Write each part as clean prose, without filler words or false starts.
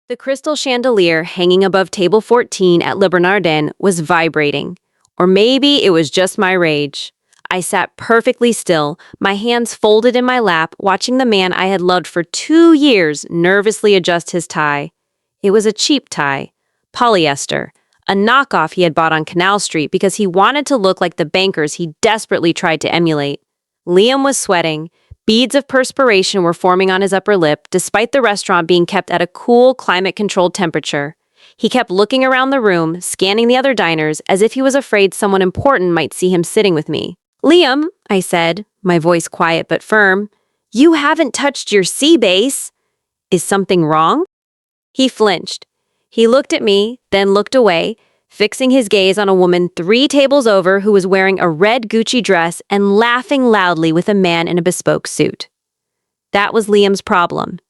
The crystal chandelier hanging above table 14 at Le Bernardin was vibrating. Or maybe it was just my rage. I sat perfectly still, my hands folded in my lap, watching the man I had loved for 2 years nervously adjust his tie. It was a cheap tie, polyester, a knockoff he had bought on Canal Street because he wanted to look like the bankers he desperately tried to emulate. Liam was sweating. Beads of perspiration were forming on his upper lip, despite the restaurant being kept at a cool, climate-controlled temperature. He kept looking around the room, scanning the other diners, as if he was afraid someone important might see him sitting with me. "Liam," I said, my voice quiet but firm, "you haven't touched your sea base. Is something wrong?" He flinched. He looked at me, then looked away, fixing his gaze on a woman 3 tables over who was wearing a red Gucci dress and laughing loudly with a man in a bespoke suit. That was Liam's problem.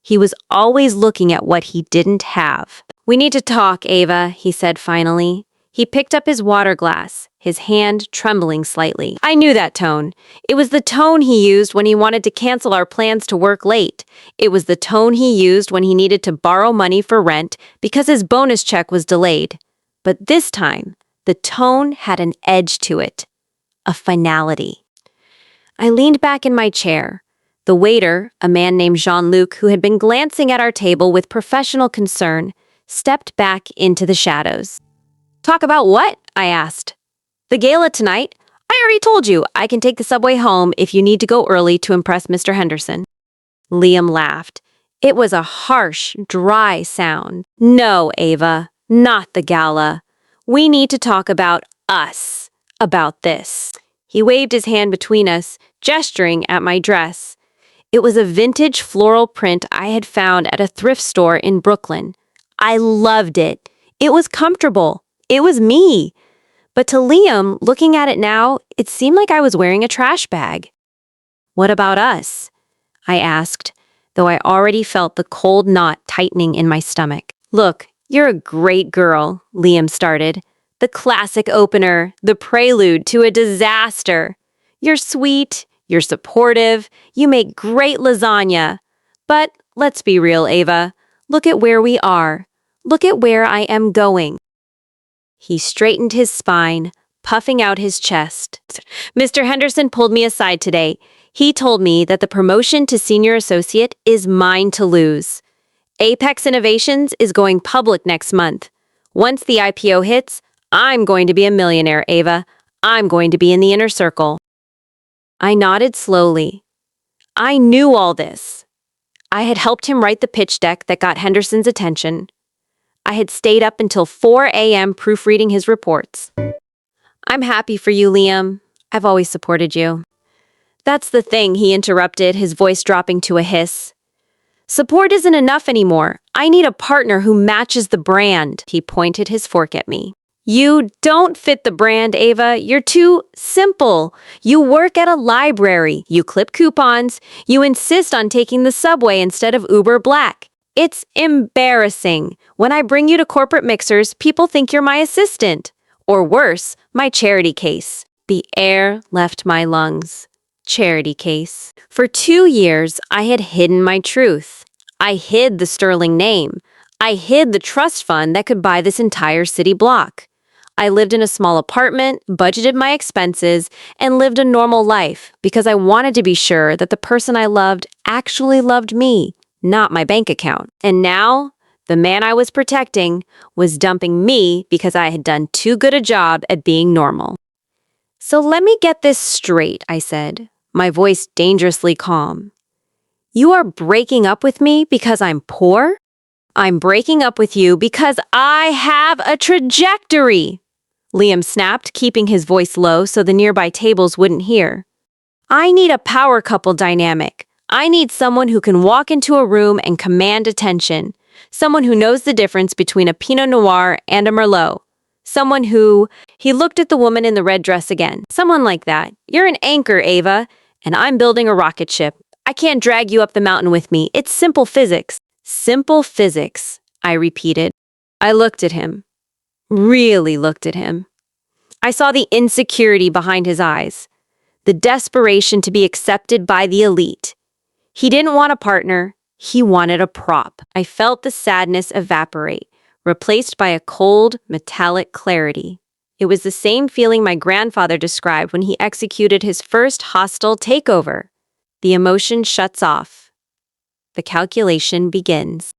He was always looking at what he didn't have. "We need to talk, Ava," he said finally. He picked up his water glass, his hand trembling slightly. I knew that tone. It was the tone he used when he wanted to cancel our plans to work late. It was the tone he used when he needed to borrow money for rent because his bonus check was delayed. But this time, the tone had an edge to it. A finality. I leaned back in my chair. The waiter, a man named Jean-Luc who had been glancing at our table with professional concern, stepped back into the shadows. "Talk about what?" I asked. "The gala tonight. I already told you I can take the subway home if you need to go early to impress Mr. Henderson." Liam laughed. It was a harsh, dry sound. "No, Ava, not the gala. We need to talk about us, about this." He waved his hand between us, gesturing at my dress. It was a vintage floral print I had found at a thrift store in Brooklyn. I loved it. It was comfortable. It was me. But to Liam, looking at it now, it seemed like I was wearing a trash bag. "What about us?" I asked, though I already felt the cold knot tightening in my stomach. "Look, you're a great girl," Liam started. "The classic opener, the prelude to a disaster. You're sweet, you're supportive, you make great lasagna. But let's be real, Ava. Look at where we are. Look at where I am going." He straightened his spine, puffing out his chest. "Mr. Henderson pulled me aside today. He told me that the promotion to senior associate is mine to lose. Apex Innovations is going public next month. Once the IPO hits, I'm going to be a millionaire, Ava. I'm going to be in the inner circle." I nodded slowly. I knew all this. I had helped him write the pitch deck that got Henderson's attention. I had stayed up until 4 a.m. proofreading his reports. "I'm happy for you, Liam. I've always supported you." "That's the thing," he interrupted, his voice dropping to a hiss. "Support isn't enough anymore. I need a partner who matches the brand." He pointed his fork at me. "You don't fit the brand, Ava. You're too simple. You work at a library. You clip coupons. You insist on taking the subway instead of Uber Black. It's embarrassing. When I bring you to corporate mixers, people think you're my assistant. Or worse, my charity case." The air left my lungs. Charity case. For 2 years, I had hidden my truth. I hid the sterling name. I hid the trust fund that could buy this entire city block. I lived in a small apartment, budgeted my expenses, and lived a normal life because I wanted to be sure that the person I loved actually loved me, not my bank account. And now, the man I was protecting was dumping me because I had done too good a job at being normal. "So let me get this straight," I said, my voice dangerously calm. "You are breaking up with me because I'm poor? I'm breaking up with you because I have a trajectory," Liam snapped, keeping his voice low so the nearby tables wouldn't hear. "I need a power couple dynamic. I need someone who can walk into a room and command attention. Someone who knows the difference between a Pinot Noir and a Merlot. Someone who..." He looked at the woman in the red dress again. "Someone like that. You're an anchor, Ava, and I'm building a rocket ship. I can't drag you up the mountain with me. It's simple physics." "Simple physics," I repeated. I looked at him. Really looked at him. I saw the insecurity behind his eyes. The desperation to be accepted by the elite. He didn't want a partner. He wanted a prop. I felt the sadness evaporate, replaced by a cold, metallic clarity. It was the same feeling my grandfather described when he executed his first hostile takeover. The emotion shuts off. The calculation begins.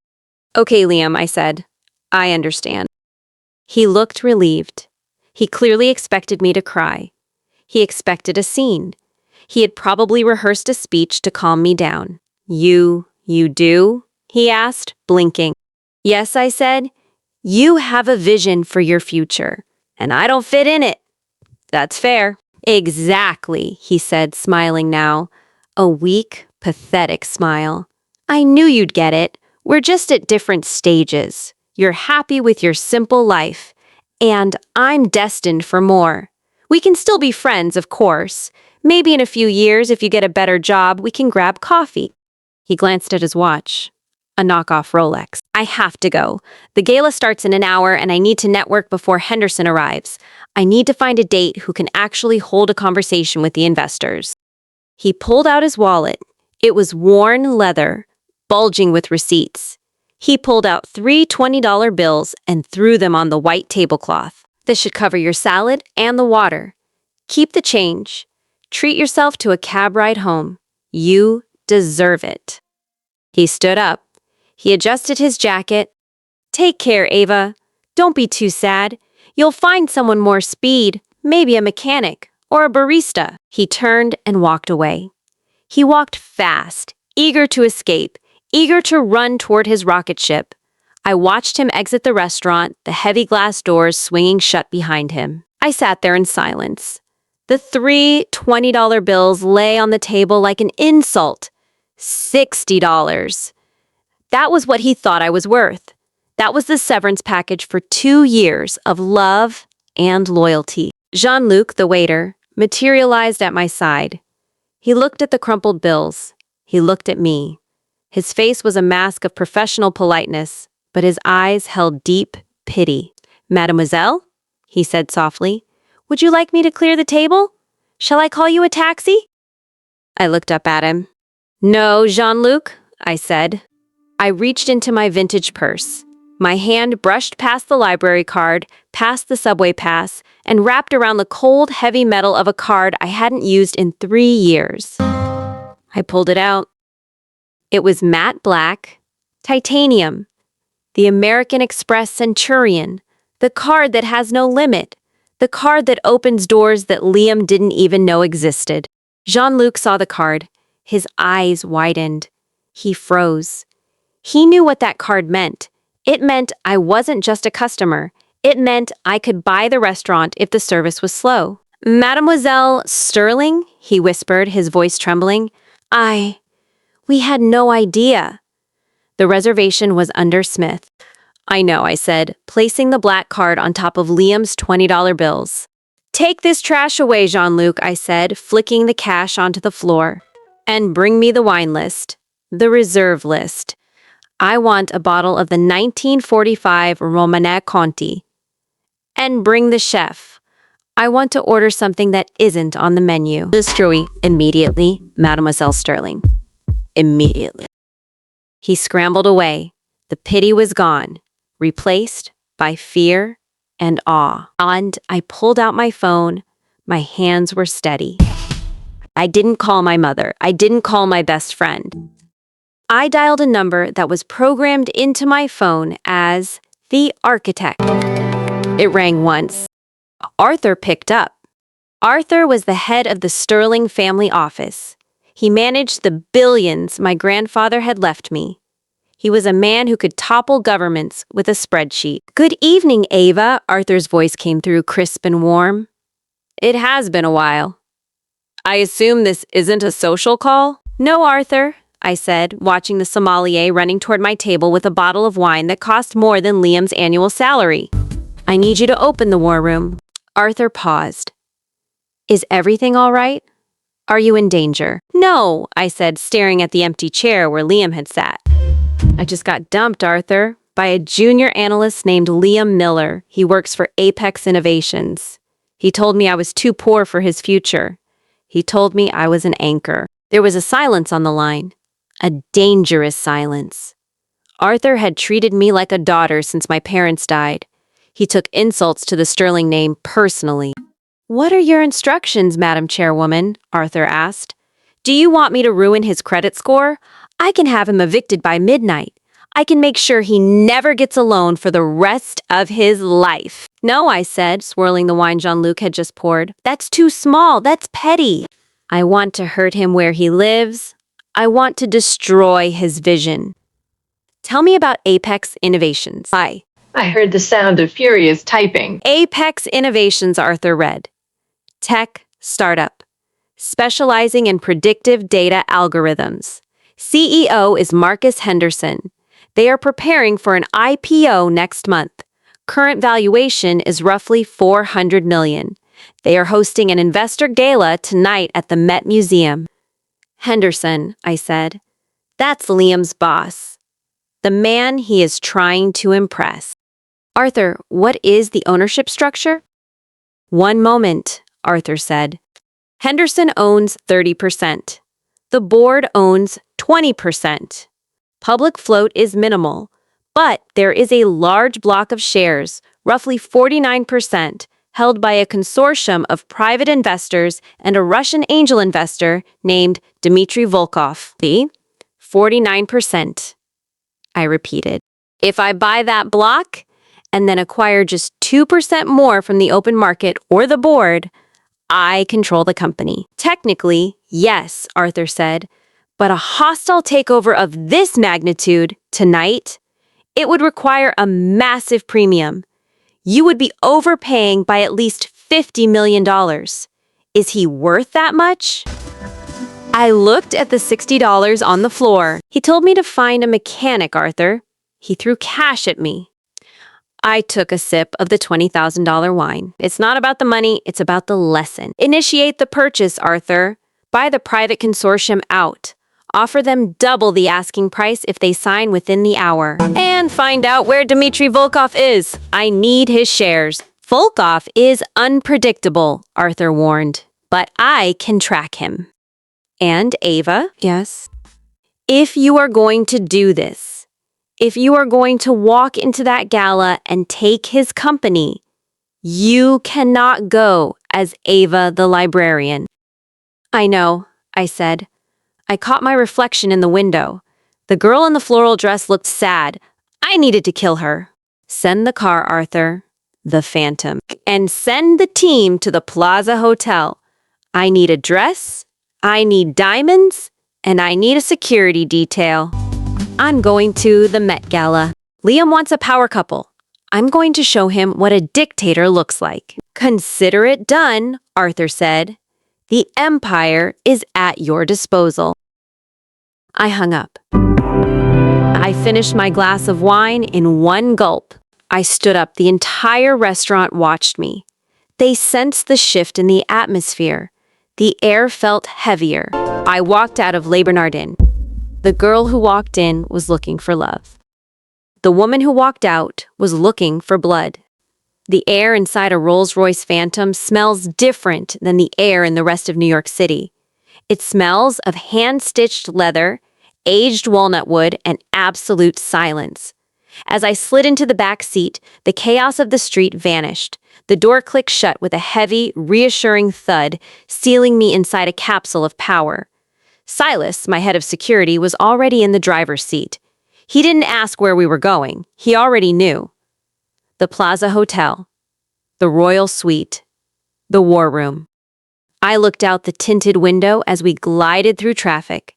Okay, Liam, I said. I understand. He looked relieved. He clearly expected me to cry. He expected a scene. He had probably rehearsed a speech to calm me down. You do? He asked, blinking. Yes, I said. You have a vision for your future, and I don't fit in it. That's fair. Exactly, he said, smiling now. A weak, pathetic smile. I knew you'd get it. We're just at different stages. You're happy with your simple life, and I'm destined for more. We can still be friends, of course. Maybe in a few years, if you get a better job, we can grab coffee. He glanced at his watch. A knockoff Rolex. I have to go. The gala starts in an hour and I need to network before Henderson arrives. I need to find a date who can actually hold a conversation with the investors. He pulled out his wallet. It was worn leather, bulging with receipts. He pulled out 3 $20 bills and threw them on the white tablecloth. This should cover your salad and the water. Keep the change. Treat yourself to a cab ride home. You deserve it. He stood up. He adjusted his jacket. Take care, Ava. Don't be too sad. You'll find someone more speed, maybe a mechanic or a barista. He turned and walked away. He walked fast, eager to escape, eager to run toward his rocket ship. I watched him exit the restaurant, the heavy glass doors swinging shut behind him. I sat there in silence. The 3 $20 bills lay on the table like an insult. $60. That was what he thought I was worth. That was the severance package for 2 years of love and loyalty. Jean-Luc, the waiter, materialized at my side. He looked at the crumpled bills. He looked at me. His face was a mask of professional politeness, but his eyes held deep pity. Mademoiselle, he said softly, would you like me to clear the table? Shall I call you a taxi? I looked up at him. No, Jean-Luc, I said. I reached into my vintage purse. My hand brushed past the library card, past the subway pass, and wrapped around the cold, heavy metal of a card I hadn't used in 3 years. I pulled it out. It was matte black, titanium, the American Express Centurion, the card that has no limit, the card that opens doors that Liam didn't even know existed. Jean-Luc saw the card. His eyes widened. He froze. He knew what that card meant. It meant I wasn't just a customer. It meant I could buy the restaurant if the service was slow. Mademoiselle Sterling, he whispered, his voice trembling. We had no idea. The reservation was under Smith. I know, I said, placing the black card on top of Liam's $20 bills. Take this trash away, Jean-Luc, I said, flicking the cash onto the floor. And bring me the wine list, the reserve list. I want a bottle of the 1945 Romanée Conti. And bring the chef. I want to order something that isn't on the menu. Destroy immediately, Mademoiselle Sterling. Immediately. He scrambled away. The pity was gone, replaced by fear and awe. And I pulled out my phone. My hands were steady. I didn't call my mother. I didn't call my best friend. I dialed a number that was programmed into my phone as the architect. It rang once. Arthur picked up. Arthur was the head of the Sterling family office. He managed the billions my grandfather had left me. He was a man who could topple governments with a spreadsheet. Good evening, Ava, Arthur's voice came through crisp and warm. It has been a while. I assume this isn't a social call? No, Arthur, I said, watching the sommelier running toward my table with a bottle of wine that cost more than Liam's annual salary. I need you to open the war room. Arthur paused. Is everything all right? Are you in danger? No, I said, staring at the empty chair where Liam had sat. I just got dumped, Arthur, by a junior analyst named Liam Miller. He works for Apex Innovations. He told me I was too poor for his future. He told me I was an anchor. There was a silence on the line. A dangerous silence. Arthur had treated me like a daughter since my parents died. He took insults to the Sterling name personally. "What are your instructions, Madam Chairwoman?" Arthur asked. "Do you want me to ruin his credit score? I can have him evicted by midnight. I can make sure he never gets a loan for the rest of his life." "No," I said, swirling the wine Jean-Luc had just poured. "That's too small. That's petty. I want to hurt him where he lives. I want to destroy his vision." "Tell me about Apex Innovations." I heard the sound of furious typing. Apex Innovations, Arthur read. Tech startup, specializing in predictive data algorithms. CEO is Marcus Henderson. They are preparing for an IPO next month. Current valuation is roughly $400 million. They are hosting an investor gala tonight at the Met Museum. "Henderson," I said. "That's Liam's boss. The man he is trying to impress." "Arthur, what is the ownership structure?" "One moment," Arthur said. "Henderson owns 30%. The board owns 20%. Public float is minimal, but there is a large block of shares, roughly 49%, held by a consortium of private investors and a Russian angel investor named Dmitry Volkov. The 49%. I repeated. "If I buy that block and then acquire just 2% more from the open market or the board, I control the company." "Technically, yes," Arthur said, "but a hostile takeover of this magnitude tonight, it would require a massive premium. You would be overpaying by at least $50 million. Is he worth that much?" I looked at the $60 on the floor. "He told me to find a mechanic, Arthur. He threw cash at me." I took a sip of the $20,000 wine. "It's not about the money, it's about the lesson. Initiate the purchase, Arthur. Buy the private consortium out. Offer them double the asking price if they sign within the hour. And find out where Dmitry Volkov is. I need his shares." "Volkov is unpredictable," Arthur warned, "but I can track him." "And Ava?" "Yes?" "If you are going to do this, if you are going to walk into that gala and take his company, you cannot go as Ava the librarian." "I know," I said. I caught my reflection in the window. The girl in the floral dress looked sad. I needed to kill her. "Send the car, Arthur, the Phantom, and send the team to the Plaza Hotel. I need a dress, I need diamonds, and I need a security detail. I'm going to the Met Gala. Liam wants a power couple. I'm going to show him what a dictator looks like." "Consider it done," Arthur said. "The empire is at your disposal." I hung up. I finished my glass of wine in one gulp. I stood up. The entire restaurant watched me. They sensed the shift in the atmosphere. The air felt heavier. I walked out of Le Bernardin. The girl who walked in was looking for love. The woman who walked out was looking for blood. The air inside a Rolls-Royce Phantom smells different than the air in the rest of New York City. It smells of hand-stitched leather, aged walnut wood, and absolute silence. As I slid into the back seat, the chaos of the street vanished. The door clicked shut with a heavy, reassuring thud, sealing me inside a capsule of power. Silas, my head of security, was already in the driver's seat. He didn't ask where we were going. He already knew. The Plaza Hotel. The Royal Suite. The War Room. I looked out the tinted window as we glided through traffic.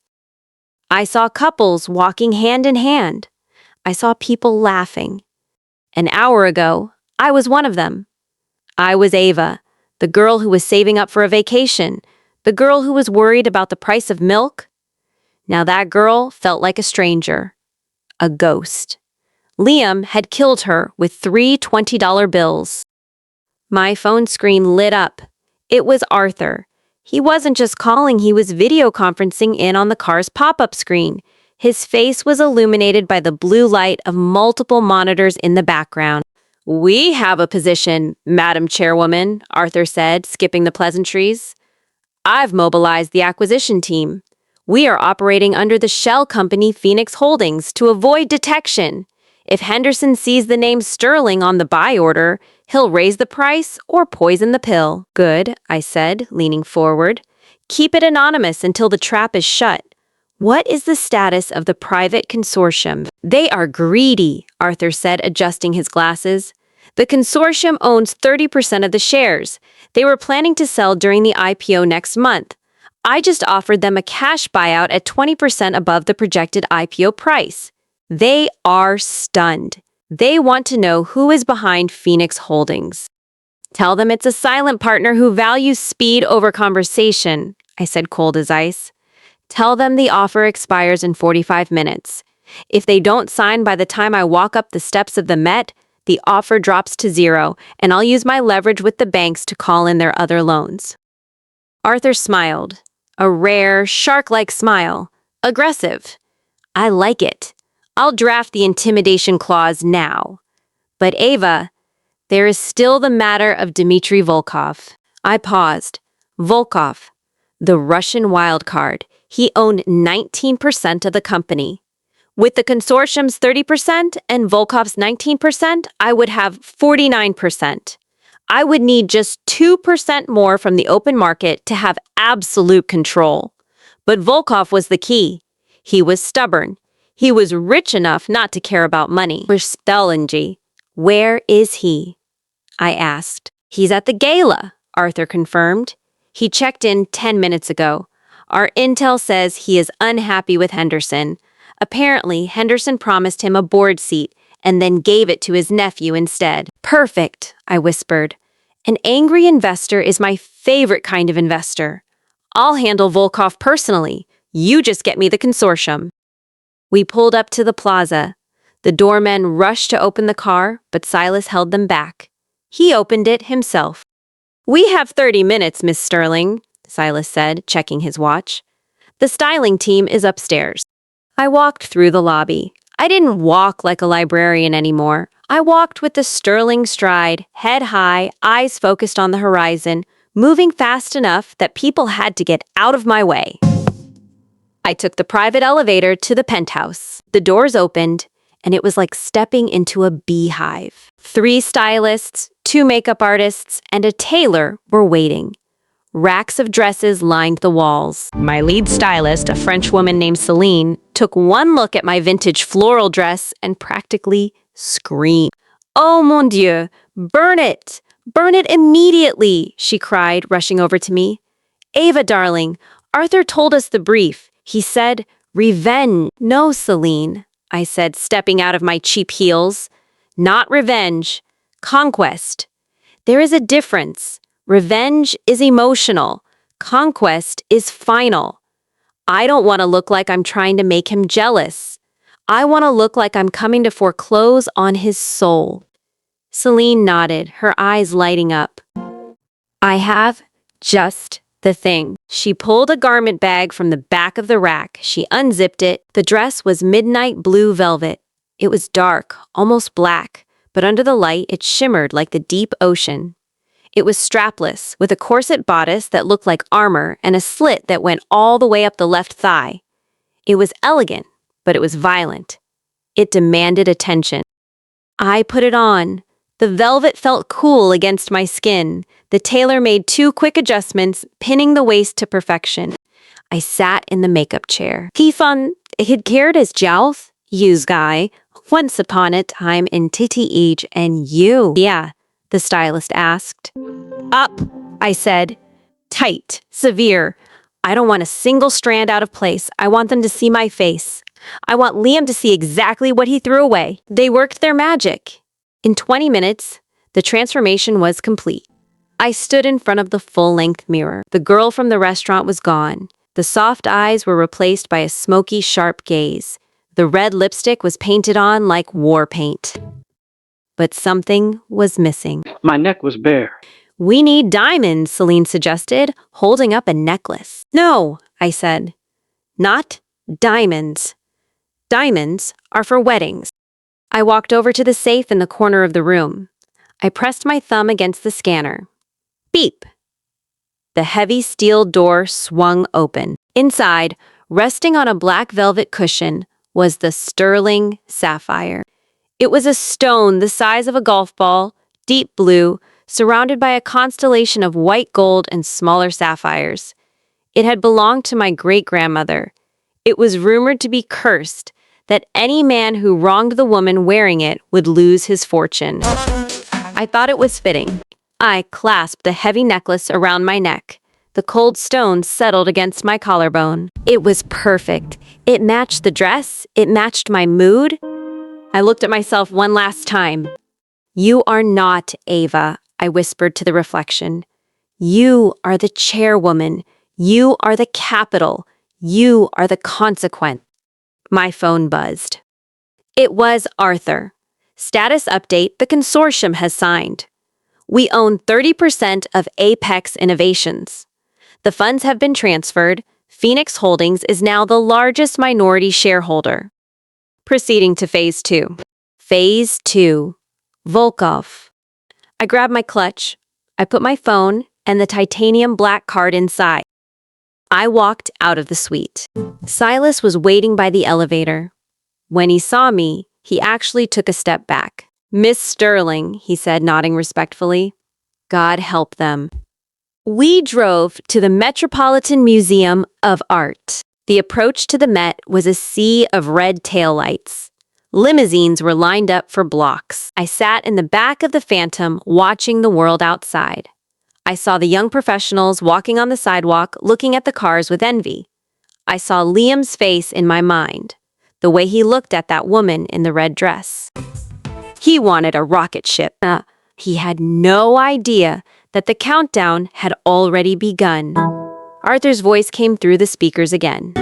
I saw couples walking hand in hand. I saw people laughing. An hour ago, I was one of them. I was Ava, the girl who was saving up for a vacation, the girl who was worried about the price of milk. Now that girl felt like a stranger, a ghost. Liam had killed her with 3 $20 bills. My phone screen lit up. It was Arthur. He wasn't just calling, he was video conferencing in on the car's pop-up screen. His face was illuminated by the blue light of multiple monitors in the background. "We have a position, Madam Chairwoman," Arthur said, skipping the pleasantries. "I've mobilized the acquisition team. We are operating under the shell company Phoenix Holdings to avoid detection. If Henderson sees the name Sterling on the buy order, he'll raise the price or poison the pill. Good, I said, leaning forward. Keep it anonymous until the trap is shut. What is the status of the private consortium? They are greedy, Arthur said, adjusting his glasses. The consortium owns 30% of the shares. They were planning to sell during the IPO next month. I just offered them a cash buyout at 20% above the projected IPO price. They are stunned. They want to know who is behind Phoenix Holdings. Tell them it's a silent partner who values speed over conversation, I said, cold as ice. Tell them the offer expires in 45 minutes. If they don't sign by the time I walk up the steps of the Met, the offer drops to zero, and I'll use my leverage with the banks to call in their other loans. Arthur smiled. A rare, shark-like smile. Aggressive. I like it. I'll draft the intimidation clause now. But Ava, there is still the matter of Dmitry Volkov. I paused. Volkov, the Russian wildcard. He owned 19% of the company. With the consortium's 30% and Volkov's 19%, I would have 49%. I would need just 2% more from the open market to have absolute control. But Volkov was the key. He was stubborn. He was rich enough not to care about money. Where is he? I asked. He's at the gala, Arthur confirmed. He checked in 10 minutes ago. Our intel says he is unhappy with Henderson. Apparently, Henderson promised him a board seat and then gave it to his nephew instead. Perfect, I whispered. An angry investor is my favorite kind of investor. I'll handle Volkov personally. You just get me the consortium. We pulled up to the plaza. The doormen rushed to open the car, but Silas held them back. He opened it himself. We have 30 minutes, Miss Sterling, Silas said, checking his watch. The styling team is upstairs. I walked through the lobby. I didn't walk like a librarian anymore. I walked with the Sterling stride, head high, eyes focused on the horizon, moving fast enough that people had to get out of my way. I took the private elevator to the penthouse. The doors opened, and it was like stepping into a beehive. 3 stylists, 2 makeup artists, and a tailor were waiting. Racks of dresses lined the walls. My lead stylist, a French woman named Celine, took one look at my vintage floral dress and practically screamed. "Oh mon Dieu, burn it! Burn it immediately!" she cried, rushing over to me. "Ava, darling, Arthur told us the brief. He said, revenge." "No, Celine," I said, stepping out of my cheap heels. "Not revenge. Conquest. There is a difference. Revenge is emotional. Conquest is final. I don't want to look like I'm trying to make him jealous. I want to look like I'm coming to foreclose on his soul." Celine nodded, her eyes lighting up. "I have just the thing." She pulled a garment bag from the back of the rack. She unzipped it. The dress was midnight blue velvet. It was dark, almost black, but under the light it shimmered like the deep ocean. It was strapless, with a corset bodice that looked like armor and a slit that went all the way up the left thigh. It was elegant, but it was violent. It demanded attention. I put it on. The velvet felt cool against my skin. The tailor made 2 quick adjustments, pinning the waist to perfection. I sat in the makeup chair. "Kifan, had cared as Jouth? Yous guy. Once upon a time in Titty Age and you." "Yeah," the stylist asked. "Up," I said. "Tight, severe. I don't want a single strand out of place. I want them to see my face. I want Liam to see exactly what he threw away." They worked their magic. In 20 minutes, the transformation was complete. I stood in front of the full-length mirror. The girl from the restaurant was gone. The soft eyes were replaced by a smoky, sharp gaze. The red lipstick was painted on like war paint. But something was missing. My neck was bare. "We need diamonds," Celine suggested, holding up a necklace. "No," I said. "Not diamonds. Diamonds are for weddings." I walked over to the safe in the corner of the room. I pressed my thumb against the scanner. Beep! The heavy steel door swung open. Inside, Resting on a black velvet cushion was the sterling sapphire. It was a stone the size of a golf ball, deep blue, surrounded by a constellation of white gold and smaller sapphires. It had belonged to my great-grandmother. It was rumored to be cursed, that any man who wronged the woman wearing it would lose his fortune. I thought it was fitting. I clasped the heavy necklace around my neck. The cold stone settled against my collarbone. It was perfect. It matched the dress. It matched my mood. I looked at myself one last time. You are not Ava, I whispered to the reflection. You are the chairwoman. You are the capital. You are the consequence. My phone buzzed. It was Arthur. Status update, the consortium has signed. We own 30% of Apex Innovations. The funds have been transferred. Phoenix Holdings is now the largest minority shareholder. Proceeding to Phase 2. Phase 2. Volkov. I grabbed my clutch. I put my phone and the titanium black card inside. I walked out of the suite. Silas was waiting by the elevator. When he saw me, he actually took a step back. Miss Sterling, he said, nodding respectfully. God help them. We drove to the Metropolitan Museum of Art. The approach to the Met was a sea of red taillights. Limousines were lined up for blocks. I sat in the back of the Phantom watching the world outside. I saw the young professionals walking on the sidewalk looking at the cars with envy. I saw Liam's face in my mind, the way he looked at that woman in the red dress. He wanted a rocket ship. He had no idea that the countdown had already begun. Arthur's voice came through the speakers again.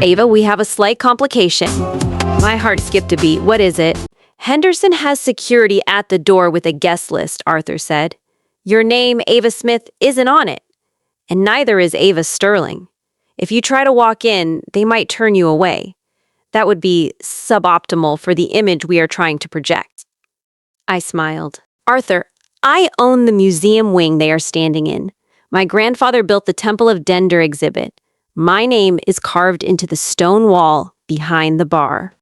Ava, we have a slight complication. My heart skipped a beat. What is it? Henderson has security at the door with a guest list, Arthur said. Your name, Ava Smith, isn't on it. And neither is Ava Sterling. If you try to walk in, they might turn you away. That would be suboptimal for the image we are trying to project. I smiled. Arthur, I own the museum wing they are standing in. My grandfather built the Temple of Dender exhibit. My name is carved into the stone wall behind the bar.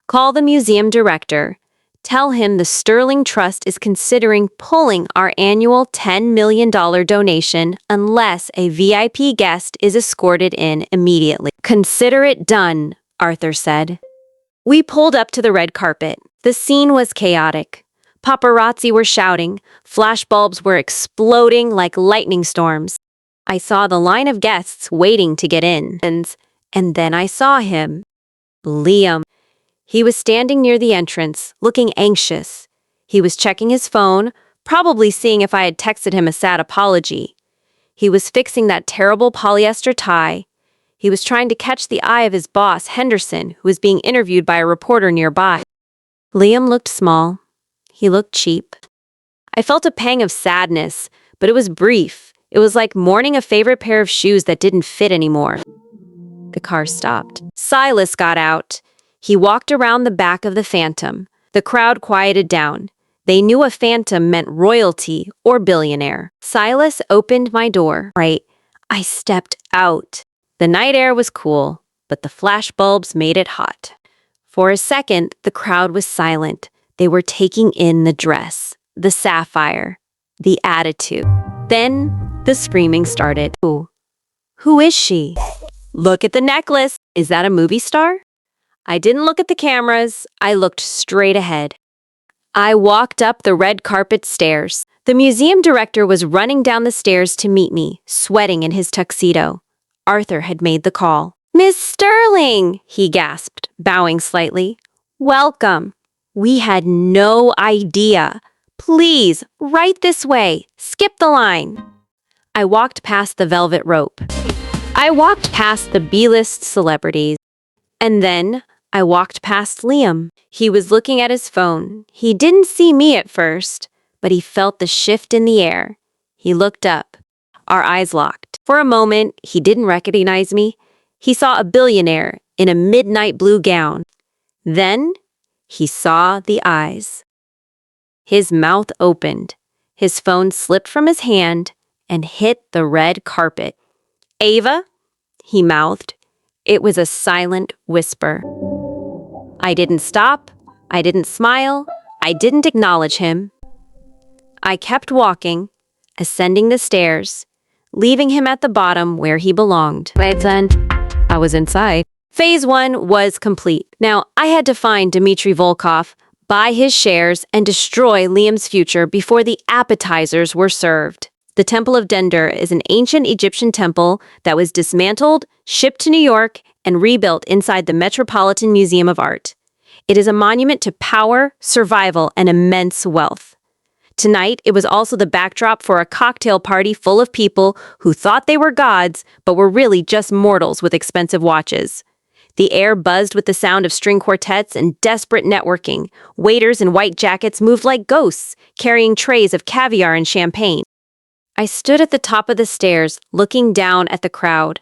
Call the museum director. Tell him the Sterling Trust is considering pulling our annual $10 million donation unless a VIP guest is escorted in immediately. Consider it done, Arthur said. We pulled up to the red carpet. The scene was chaotic. Paparazzi were shouting. Flashbulbs were exploding like lightning storms. I saw the line of guests waiting to get in. And then I saw him. Liam. He was standing near the entrance, looking anxious. He was checking his phone, probably seeing if I had texted him a sad apology. He was fixing that terrible polyester tie. He was trying to catch the eye of his boss, Henderson, who was being interviewed by a reporter nearby. Liam looked small. He looked cheap. I felt a pang of sadness, but it was brief. It was like mourning a favorite pair of shoes that didn't fit anymore. The car stopped. Silas got out. He walked around the back of the Phantom. The crowd quieted down. They knew a Phantom meant royalty or billionaire. Silas opened my door. Right. I stepped out. The night air was cool, but the flashbulbs made it hot. For a second, the crowd was silent. They were taking in the dress, the sapphire, the attitude. Then the screaming started. Who is she? Look at the necklace. Is that a movie star? I didn't look at the cameras. I looked straight ahead. I walked up the red carpet stairs. The museum director was running down the stairs to meet me, sweating in his tuxedo. Arthur had made the call. Miss Sterling, he gasped, bowing slightly. Welcome. We had no idea. Please, right this way. Skip the line. I walked past the velvet rope. I walked past the B-list celebrities. And then I walked past Liam. He was looking at his phone. He didn't see me at first, but he felt the shift in the air. He looked up. Our eyes locked. For a moment, he didn't recognize me. He saw a billionaire in a midnight blue gown. Then he saw the eyes. His mouth opened. His phone slipped from his hand and hit the red carpet. Ava, he mouthed. It was a silent whisper. I didn't stop. I didn't smile. I didn't acknowledge him. I kept walking, ascending the stairs, leaving him at the bottom where he belonged. Wait, then. I was inside. Phase 1 was complete. Now, I had to find Dmitry Volkov, buy his shares, and destroy Liam's future before the appetizers were served. The Temple of Dendur is an ancient Egyptian temple that was dismantled, shipped to New York, and rebuilt inside the Metropolitan Museum of Art. It is a monument to power, survival, and immense wealth. Tonight, it was also the backdrop for a cocktail party full of people who thought they were gods, but were really just mortals with expensive watches. The air buzzed with the sound of string quartets and desperate networking. Waiters in white jackets moved like ghosts, carrying trays of caviar and champagne. I stood at the top of the stairs, looking down at the crowd.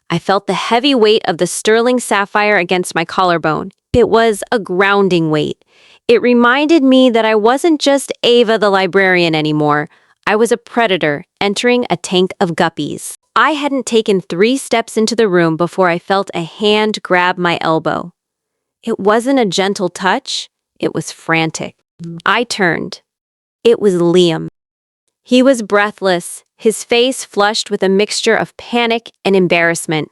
I felt the heavy weight of the sterling sapphire against my collarbone. It was a grounding weight. It reminded me that I wasn't just Ava the librarian anymore. I was a predator entering a tank of guppies. I hadn't taken 3 steps into the room before I felt a hand grab my elbow. It wasn't a gentle touch. It was frantic. I turned. It was Liam. He was breathless, his face flushed with a mixture of panic and embarrassment.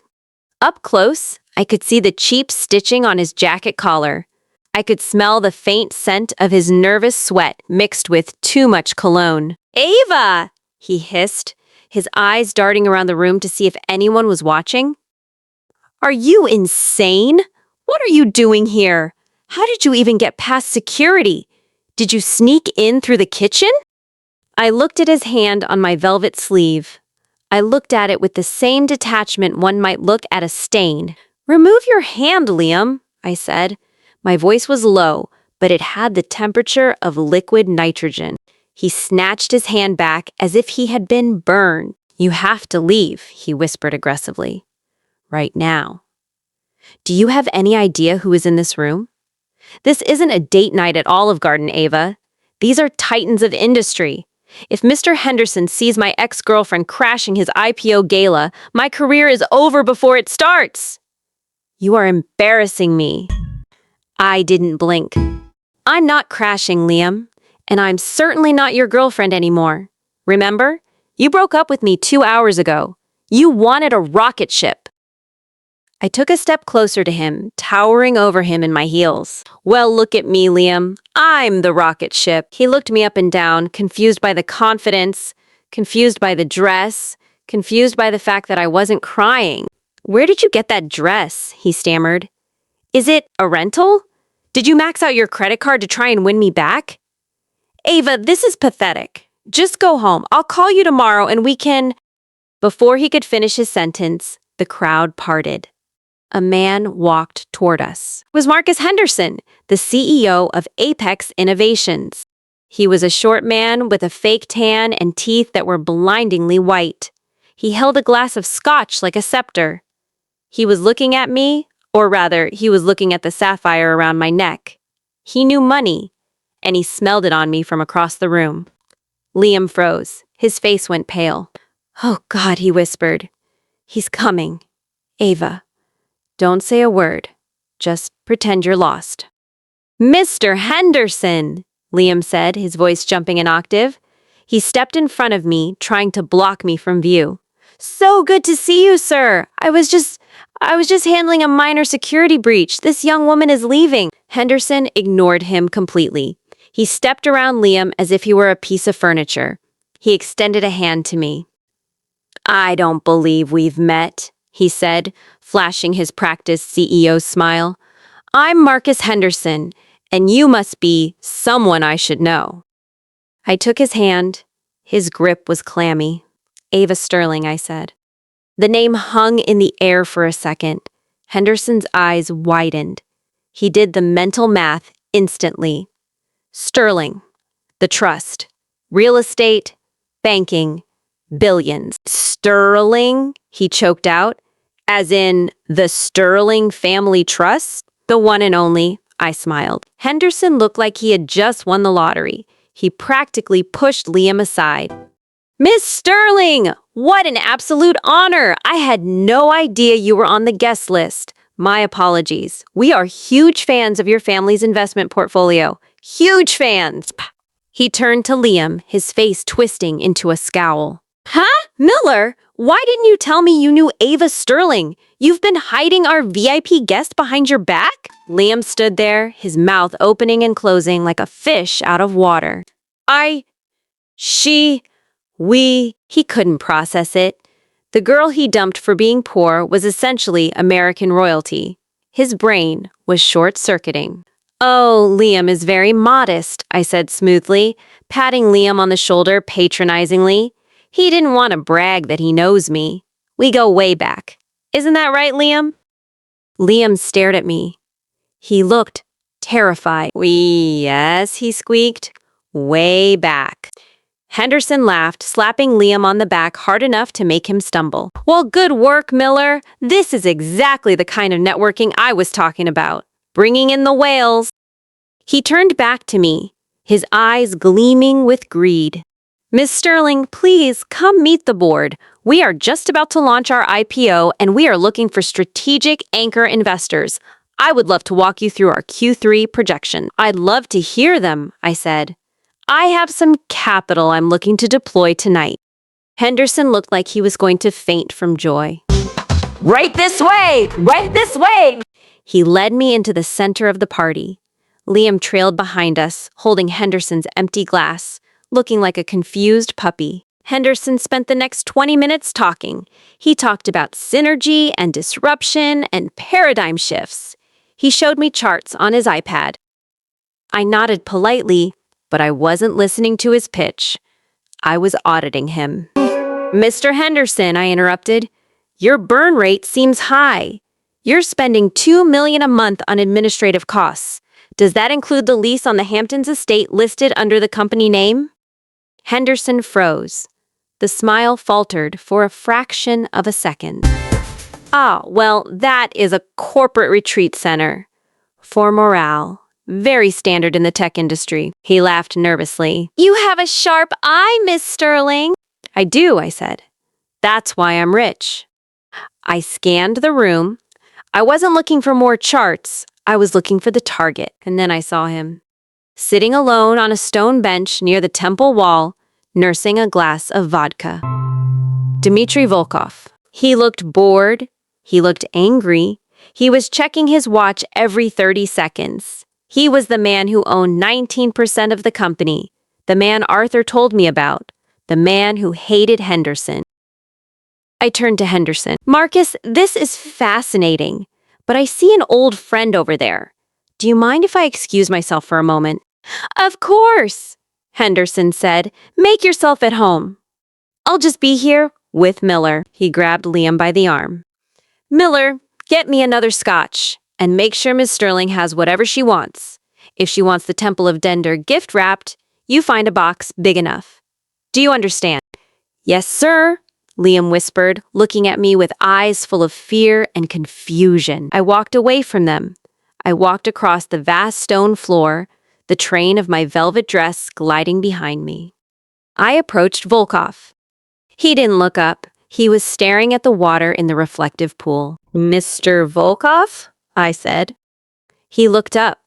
Up close, I could see the cheap stitching on his jacket collar. I could smell the faint scent of his nervous sweat mixed with too much cologne. "Ava!" he hissed, his eyes darting around the room to see if anyone was watching. "Are you insane? What are you doing here? How did you even get past security? Did you sneak in through the kitchen?" I looked at his hand on my velvet sleeve. I looked at it with the same detachment one might look at a stain. "Remove your hand, Liam," I said. My voice was low, but it had the temperature of liquid nitrogen. He snatched his hand back as if he had been burned. "You have to leave," he whispered aggressively. "Right now." "Do you have any idea who is in this room? This isn't a date night at Olive Garden, Ava. These are titans of industry. If Mr. Henderson sees my ex-girlfriend crashing his IPO gala, my career is over before it starts." "You are embarrassing me." I didn't blink. "I'm not crashing, Liam, and I'm certainly not your girlfriend anymore. Remember? You broke up with me 2 hours ago. You wanted a rocket ship." I took a step closer to him, towering over him in my heels. "Well, look at me, Liam. I'm the rocket ship." He looked me up and down, confused by the confidence, confused by the dress, confused by the fact that I wasn't crying. "Where did you get that dress?" he stammered. "Is it a rental? Did you max out your credit card to try and win me back?" "Ava, this is pathetic. Just go home. I'll call you tomorrow and we can—" Before he could finish his sentence, the crowd parted. A man walked toward us. It was Marcus Henderson, the CEO of Apex Innovations. He was a short man with a fake tan and teeth that were blindingly white. He held a glass of scotch like a scepter. He was looking at me, or rather, he was looking at the sapphire around my neck. He knew money, and he smelled it on me from across the room. Liam froze. His face went pale. "Oh, God," he whispered. "He's coming. Ava, don't say a word. Just pretend you're lost." "Mr. Henderson," Liam said, his voice jumping an octave. He stepped in front of me, trying to block me from view. "So good to see you, sir. I was just handling a minor security breach. This young woman is leaving." Henderson ignored him completely. He stepped around Liam as if he were a piece of furniture. He extended a hand to me. "I don't believe we've met," he said, flashing his practiced CEO smile. "I'm Marcus Henderson, and you must be someone I should know." I took his hand. His grip was clammy. "Ava Sterling," I said. The name hung in the air for a second. Henderson's eyes widened. He did the mental math instantly. Sterling, the trust, real estate, banking, billions. "Sterling," he choked out, "as in the Sterling Family Trust?" "The one and only," I smiled. Henderson looked like he had just won the lottery. He practically pushed Liam aside. "Miss Sterling, What an absolute honor! I had no idea you were on the guest list. My apologies. We are huge fans of your family's investment portfolio. Huge fans! He turned to Liam, his face twisting into a scowl. Huh? Miller, why didn't you tell me you knew Ava Sterling? You've been hiding our VIP guest behind your back? Liam stood there, his mouth opening and closing like a fish out of water. He couldn't process it. The girl he dumped for being poor was essentially American royalty. His brain was short-circuiting. Oh, Liam is very modest, I said smoothly, patting Liam on the shoulder patronizingly. He didn't want to brag that he knows me. We go way back. Isn't that right, Liam? Liam stared at me. He looked terrified. Yes, he squeaked. Way back. Henderson laughed, slapping Liam on the back hard enough to make him stumble. Well, good work, Miller. This is exactly the kind of networking I was talking about. Bringing in the whales. He turned back to me, his eyes gleaming with greed. Miss Sterling, please come meet the board. We are just about to launch our IPO and we are looking for strategic anchor investors. I would love to walk you through our Q3 projection. I'd love to hear them, I said. I have some capital I'm looking to deploy tonight. Henderson looked like he was going to faint from joy. Right this way! Right this way! He led me into the center of the party. Liam trailed behind us, holding Henderson's empty glass, looking like a confused puppy. Henderson spent the next 20 minutes talking. He talked about synergy and disruption and paradigm shifts. He showed me charts on his iPad. I nodded politely, but I wasn't listening to his pitch. I was auditing him. Mr. Henderson, I interrupted, your burn rate seems high. You're spending $2 million a month on administrative costs. Does that include the lease on the Hamptons estate listed under the company name? Henderson froze. The smile faltered for a fraction of a second. Well, that is a corporate retreat center. For morale. Very standard in the tech industry. He laughed nervously. You have a sharp eye, Miss Sterling. I do, I said. That's why I'm rich. I scanned the room. I wasn't looking for more charts. I was looking for the target. And then I saw him. Sitting alone on a stone bench near the temple wall, nursing a glass of vodka. Dmitry Volkov. He looked bored. He looked angry. He was checking his watch every 30 seconds. He was the man who owned 19% of the company, the man Arthur told me about, the man who hated Henderson. I turned to Henderson. Marcus, this is fascinating, but I see an old friend over there. Do you mind if I excuse myself for a moment? Of course, Henderson said. Make yourself at home. I'll just be here with Miller. He grabbed Liam by the arm. Miller, get me another scotch. And make sure Miss Sterling has whatever she wants. If she wants the Temple of Dender gift-wrapped, you find a box big enough. Do you understand? Yes, sir, Liam whispered, looking at me with eyes full of fear and confusion. I walked away from them. I walked across the vast stone floor, the train of my velvet dress gliding behind me. I approached Volkov. He didn't look up. He was staring at the water in the reflective pool. Mr. Volkov? I said. He looked up.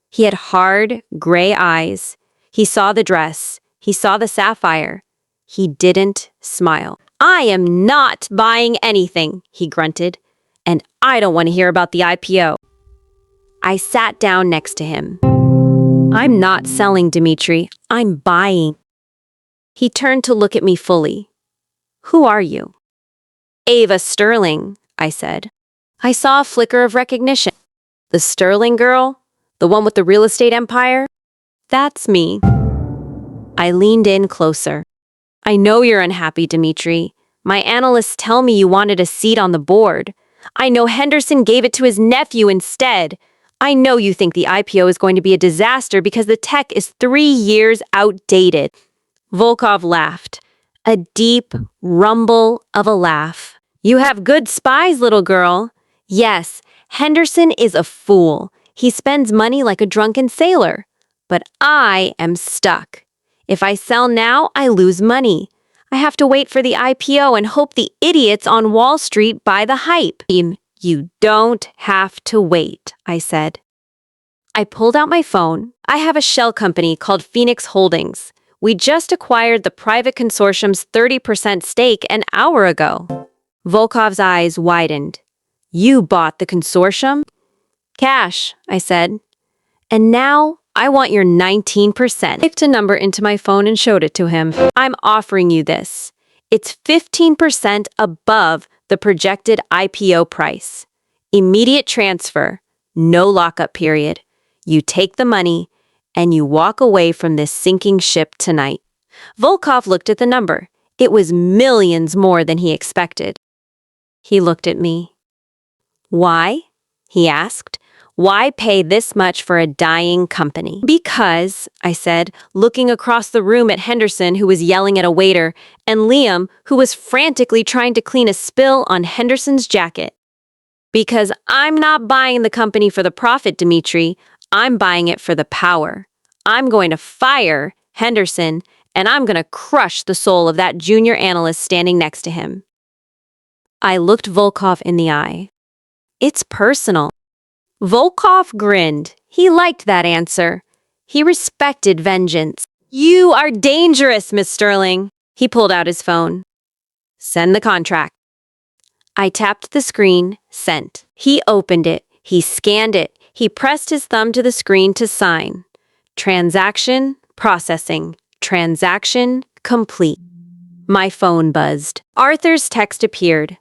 He had hard, gray eyes. He saw the dress. He saw the sapphire. He didn't smile. I am not buying anything, he grunted. And I don't want to hear about the IPO. I sat down next to him. I'm not selling, Dmitry. I'm buying. He turned to look at me fully. Who are you? Ava Sterling, I said. I saw a flicker of recognition. The Sterling girl? The one with the real estate empire? That's me. I leaned in closer. I know you're unhappy, Dmitry. My analysts tell me you wanted a seat on the board. I know Henderson gave it to his nephew instead. I know you think the IPO is going to be a disaster because the tech is 3 years outdated. Volkov laughed. A deep rumble of a laugh. You have good spies, little girl. Yes, Henderson is a fool. He spends money like a drunken sailor. But I am stuck. If I sell now, I lose money. I have to wait for the IPO and hope the idiots on Wall Street buy the hype. You don't have to wait, I said. I pulled out my phone. I have a shell company called Phoenix Holdings. We just acquired the private consortium's 30% stake an hour ago. Volkov's eyes widened. You bought the consortium? Cash, I said. And now I want your 19%. I picked a number into my phone and showed it to him. I'm offering you this. It's 15% above the projected IPO price. Immediate transfer, no lockup period. You take the money and you walk away from this sinking ship tonight. Volkov looked at the number. It was millions more than he expected. He looked at me. Why? He asked. Why pay this much for a dying company? Because, I said, looking across the room at Henderson, who was yelling at a waiter, and Liam, who was frantically trying to clean a spill on Henderson's jacket. Because I'm not buying the company for the profit, Dimitri. I'm buying it for the power. I'm going to fire Henderson, and I'm going to crush the soul of that junior analyst standing next to him. I looked Volkov in the eye. It's personal. Volkov grinned. He liked that answer. He respected vengeance. You are dangerous, Miss Sterling. He pulled out his phone. Send the contract. I tapped the screen, sent. He opened it. He scanned it. He pressed his thumb to the screen to sign. Transaction processing. Transaction complete. My phone buzzed. Arthur's text appeared.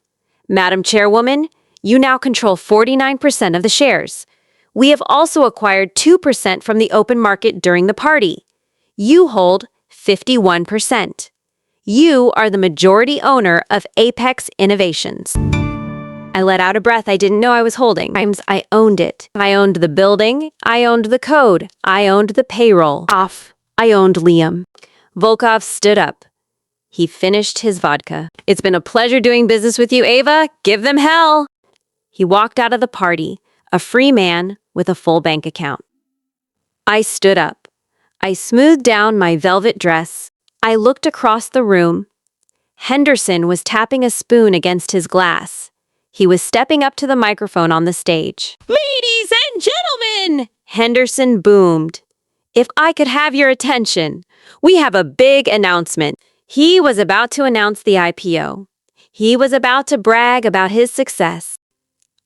Madam Chairwoman, you now control 49% of the shares. We have also acquired 2% from the open market during the party. You hold 51%. You are the majority owner of Apex Innovations. I let out a breath I didn't know I was holding. I owned it. I owned the building. I owned the code. I owned the payroll. I owned Liam. Volkov stood up. He finished his vodka. It's been a pleasure doing business with you, Ava. Give them hell. He walked out of the party, a free man with a full bank account. I stood up. I smoothed down my velvet dress. I looked across the room. Henderson was tapping a spoon against his glass. He was stepping up to the microphone on the stage. Ladies and gentlemen, Henderson boomed. If I could have your attention, we have a big announcement. He was about to announce the IPO. He was about to brag about his success.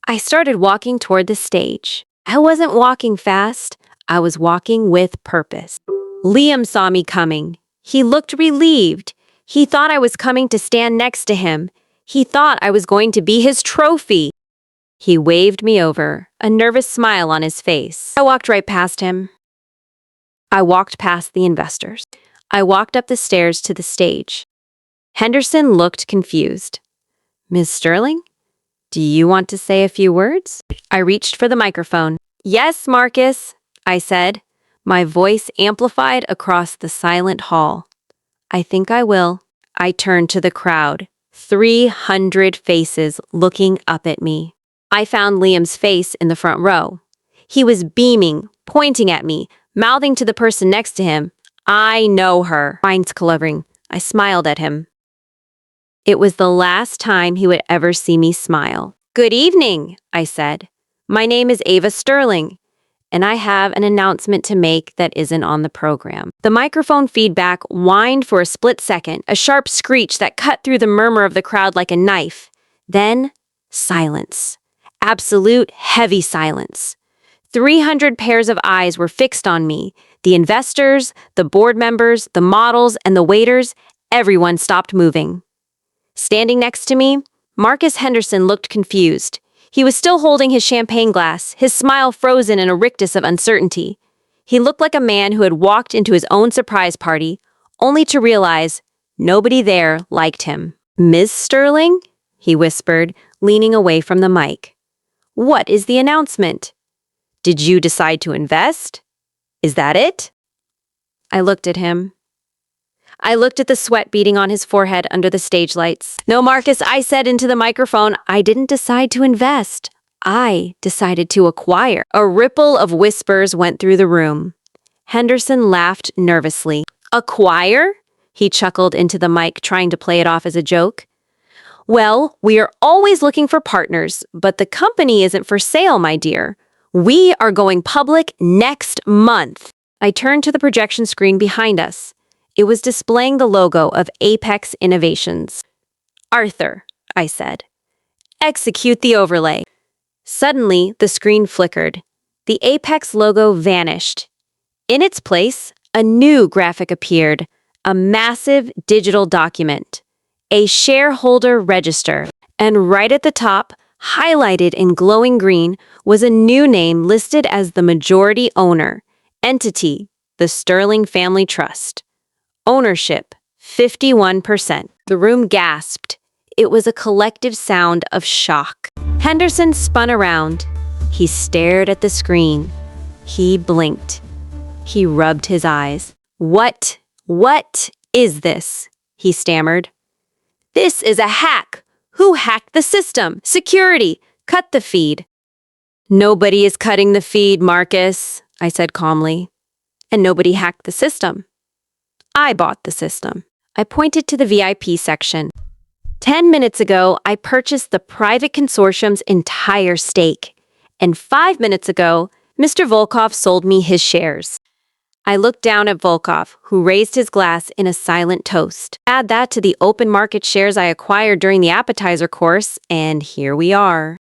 I started walking toward the stage. I wasn't walking fast. I was walking with purpose. Liam saw me coming. He looked relieved. He thought I was coming to stand next to him. He thought I was going to be his trophy. He waved me over, a nervous smile on his face. I walked right past him. I walked past the investors. I walked up the stairs to the stage. Henderson looked confused. Ms. Sterling? Do you want to say a few words? I reached for the microphone. Yes, Marcus, I said, my voice amplified across the silent hall. I think I will. I turned to the crowd, 300 faces looking up at me. I found Liam's face in the front row. He was beaming, pointing at me, mouthing to the person next to him, I know her. Minds coloring. I smiled at him. It was the last time he would ever see me smile. Good evening, I said. My name is Ava Sterling, and I have an announcement to make that isn't on the program. The microphone feedback whined for a split second, a sharp screech that cut through the murmur of the crowd like a knife. Then, silence. Absolute, heavy silence. 300 pairs of eyes were fixed on me. The investors, the board members, the models, and the waiters, everyone stopped moving. Standing next to me, Marcus Henderson looked confused. He was still holding his champagne glass, his smile frozen in a rictus of uncertainty. He looked like a man who had walked into his own surprise party, only to realize nobody there liked him. Ms. Sterling? He whispered, leaning away from the mic. What is the announcement? Did you decide to invest? Is that it? I looked at him. I looked at the sweat beading on his forehead under the stage lights. No, Marcus, I said into the microphone, I didn't decide to invest. I decided to acquire. A ripple of whispers went through the room. Henderson laughed nervously. Acquire? He chuckled into the mic, trying to play it off as a joke. Well, we are always looking for partners, but the company isn't for sale, my dear. We are going public next month. I turned to the projection screen behind us. It was displaying the logo of Apex Innovations. Arthur, I said. Execute the overlay. Suddenly, the screen flickered. The Apex logo vanished. In its place, a new graphic appeared, a massive digital document, a shareholder register, and right at the top, highlighted in glowing green, was a new name listed as the majority owner. Entity, the Sterling Family Trust. Ownership, 51%. The room gasped. It was a collective sound of shock. Henderson spun around. He stared at the screen. He blinked. He rubbed his eyes. What is this? He stammered. This is a hack. Who hacked the system? Security. Cut the feed. Nobody is cutting the feed, Marcus, I said calmly. And nobody hacked the system. I bought the system. I pointed to the VIP section. 10 minutes ago, I purchased the private consortium's entire stake. And 5 minutes ago, Mr. Volkov sold me his shares. I looked down at Volkov, who raised his glass in a silent toast. Add that to the open market shares I acquired during the appetizer course, and here we are.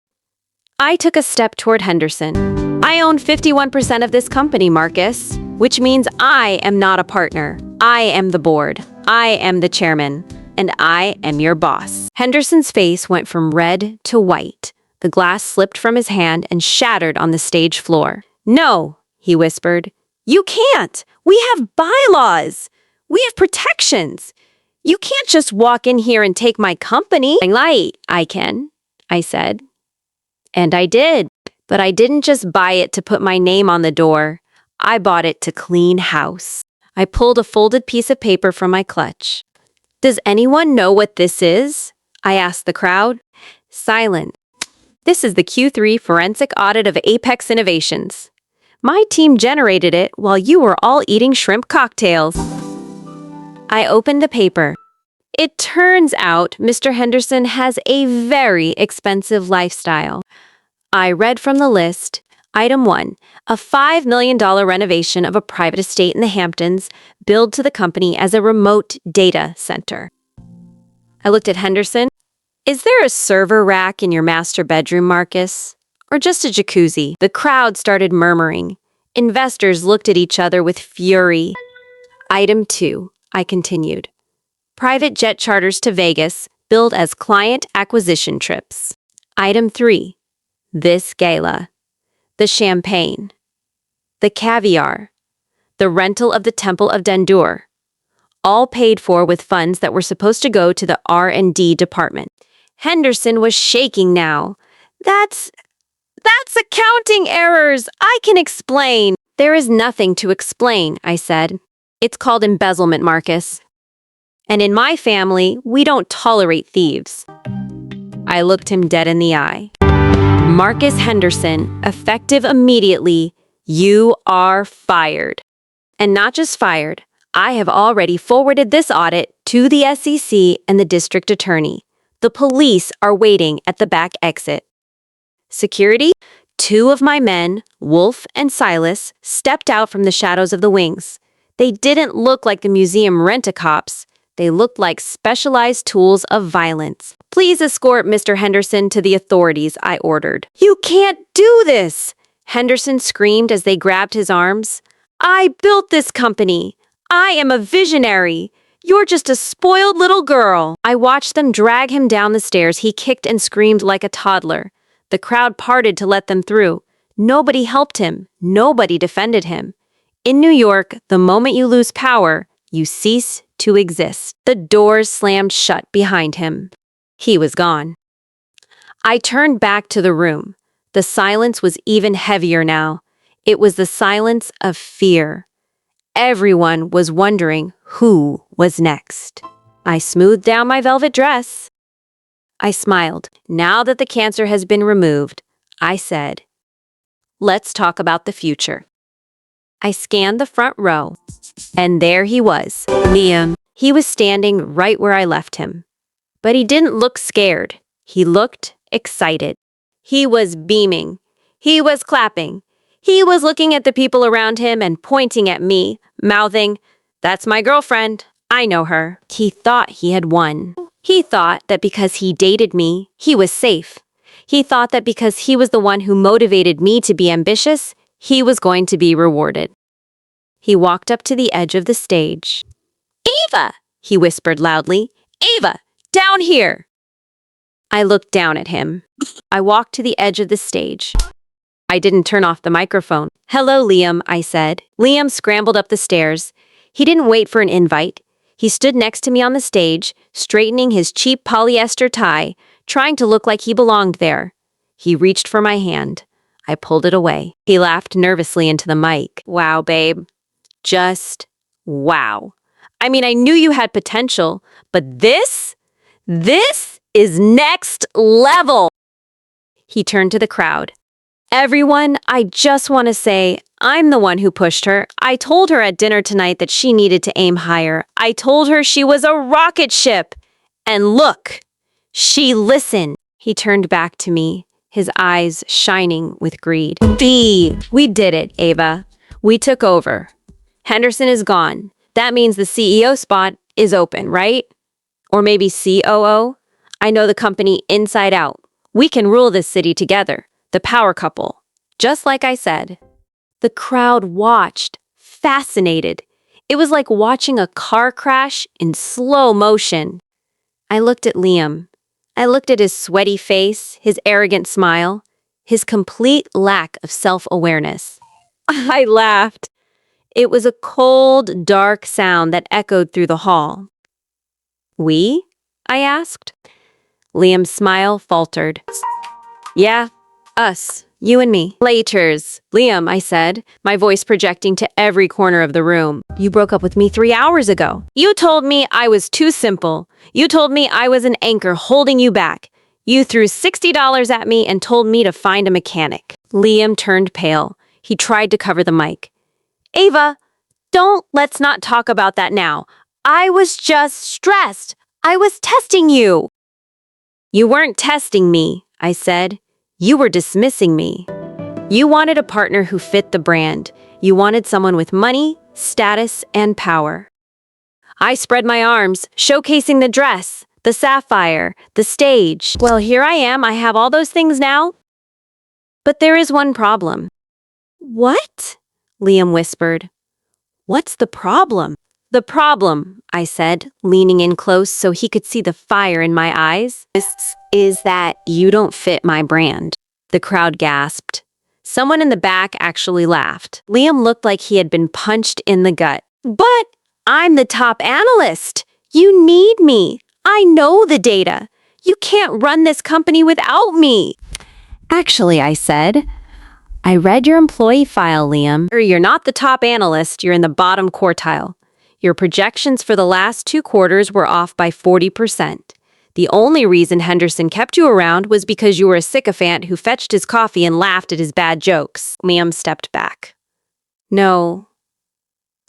I took a step toward Henderson. I own 51% of this company, Marcus, which means I am not a partner. I am the board. I am the chairman. And I am your boss. Henderson's face went from red to white. The glass slipped from his hand and shattered on the stage floor. No, he whispered. You can't. We have bylaws. We have protections. You can't just walk in here and take my company. Light, I can, I said. And I did. But I didn't just buy it to put my name on the door. I bought it to clean house. I pulled a folded piece of paper from my clutch. Does anyone know what this is? I asked the crowd. Silent. This is the Q3 forensic audit of Apex Innovations. My team generated it while you were all eating shrimp cocktails. I opened the paper. It turns out Mr. Henderson has a very expensive lifestyle. I read from the list. Item 1, a $5 million renovation of a private estate in the Hamptons, billed to the company as a remote data center. I looked at Henderson. Is there a server rack in your master bedroom, Marcus? Or just a jacuzzi? The crowd started murmuring. Investors looked at each other with fury. Item 2, I continued. Private jet charters to Vegas, billed as client acquisition trips. Item 3, this gala. The champagne, the caviar, the rental of the Temple of Dendur, all paid for with funds that were supposed to go to the R&D department. Henderson was shaking now. That's accounting errors. I can explain. There is nothing to explain, I said. It's called embezzlement, Marcus. And in my family, we don't tolerate thieves. I looked him dead in the eye. Marcus Henderson, effective immediately, you are fired. And not just fired, I have already forwarded this audit to the SEC and the district attorney. The police are waiting at the back exit. Security? 2 of my men, Wolf and Silas, stepped out from the shadows of the wings. They didn't look like the museum rent-a-cops. They looked like specialized tools of violence. Please escort Mr. Henderson to the authorities, I ordered. You can't do this! Henderson screamed as they grabbed his arms. I built this company. I am a visionary. You're just a spoiled little girl. I watched them drag him down the stairs. He kicked and screamed like a toddler. The crowd parted to let them through. Nobody helped him. Nobody defended him. In New York, the moment you lose power, you cease to exist. The doors slammed shut behind him. He was gone. I turned back to the room. The silence was even heavier now. It was the silence of fear. Everyone was wondering who was next. I smoothed down my velvet dress. I smiled. Now that the cancer has been removed, I said, let's talk about the future. I scanned the front row, and there he was, Liam. He was standing right where I left him. But he didn't look scared. He looked excited. He was beaming. He was clapping. He was looking at the people around him and pointing at me, mouthing, "That's my girlfriend. I know her." He thought he had won. He thought that because he dated me, he was safe. He thought that because he was the one who motivated me to be ambitious, he was going to be rewarded. He walked up to the edge of the stage. "Ava!" he whispered loudly. "Ava, down here!" I looked down at him. I walked to the edge of the stage. I didn't turn off the microphone. "Hello, Liam," I said. Liam scrambled up the stairs. He didn't wait for an invite. He stood next to me on the stage, straightening his cheap polyester tie, trying to look like he belonged there. He reached for my hand. I pulled it away. He laughed nervously into the mic. "Wow, babe. Just wow. I mean, I knew you had potential, but this is next level." He turned to the crowd. "Everyone, I just want to say, I'm the one who pushed her. I told her at dinner tonight that she needed to aim higher. I told her she was a rocket ship. And look, she listened." He turned back to me, his eyes shining with greed. We did it, Ava. We took over. Henderson is gone. That means the CEO spot is open, right? Or maybe COO? I know the company inside out. We can rule this city together, the power couple, just like I said. The crowd watched, fascinated. It was like watching a car crash in slow motion. I looked at Liam. I looked at his sweaty face, his arrogant smile, his complete lack of self-awareness. I laughed. It was a cold, dark sound that echoed through the hall. "We?" I asked. Liam's smile faltered. "Yeah, us. You and me." "Laters." "Liam," I said, my voice projecting to every corner of the room. "You broke up with me 3 hours ago. You told me I was too simple. You told me I was an anchor holding you back. You threw $60 at me and told me to find a mechanic." Liam turned pale. He tried to cover the mic. "Ava, let's not talk about that now. I was just stressed. I was testing you." "You weren't testing me," I said. "You were dismissing me. You wanted a partner who fit the brand. You wanted someone with money, status, and power." I spread my arms, showcasing the dress, the sapphire, the stage. Well, here I am. I have all those things now. But there is one problem. "What?" Liam whispered. "What's the problem?" "The problem," I said, leaning in close so he could see the fire in my eyes, "is that you don't fit my brand." The crowd gasped. Someone in the back actually laughed. Liam looked like he had been punched in the gut. "But I'm the top analyst. You need me. I know the data. You can't run this company without me." "Actually," I said, "I read your employee file, Liam. You're not the top analyst, you're in the bottom quartile. Your projections for the last 2 quarters were off by 40%. The only reason Henderson kept you around was because you were a sycophant who fetched his coffee and laughed at his bad jokes." Liam stepped back. "No,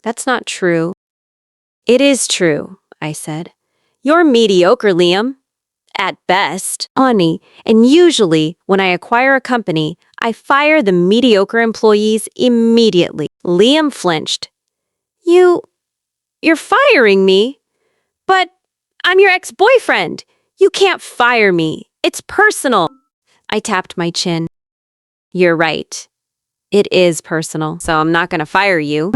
that's not true." "It is true," I said. "You're mediocre, Liam. At best, honey, and usually when I acquire a company, I fire the mediocre employees immediately." Liam flinched. You're firing me? But I'm your ex-boyfriend. You can't fire me. It's personal." I tapped my chin. "You're right. It is personal, so I'm not going to fire you.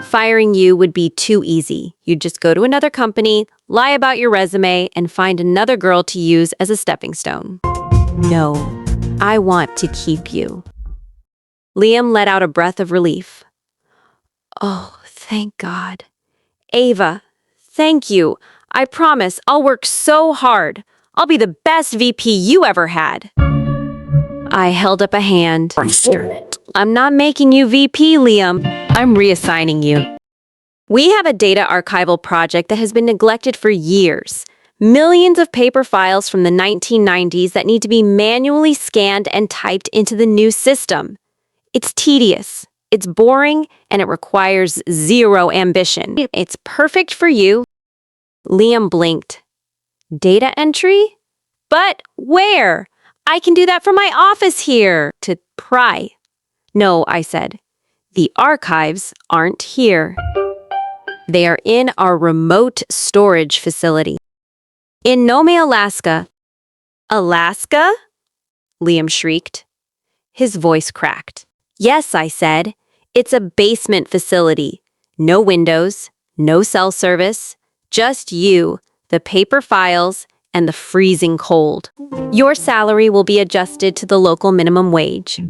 Firing you would be too easy. You'd just go to another company, lie about your resume, and find another girl to use as a stepping stone. No, I want to keep you." Liam let out a breath of relief. "Oh, thank God. Ava, thank you. I promise I'll work so hard. I'll be the best VP you ever had." I held up a hand. "I'm not making you VP, Liam. I'm reassigning you. We have a data archival project that has been neglected for years. Millions of paper files from the 1990s that need to be manually scanned and typed into the new system. It's tedious, it's boring, and it requires zero ambition. It's perfect for you. Liam blinked. Data entry? But where? I can do that from my office here. To pry. No, I said. The archives aren't here. They are in our remote storage facility. In Nome, Alaska. Alaska? Liam shrieked. His voice cracked. Yes, I said. It's a basement facility. No windows, no cell service, just you, the paper files, and the freezing cold. Your salary will be adjusted to the local minimum wage.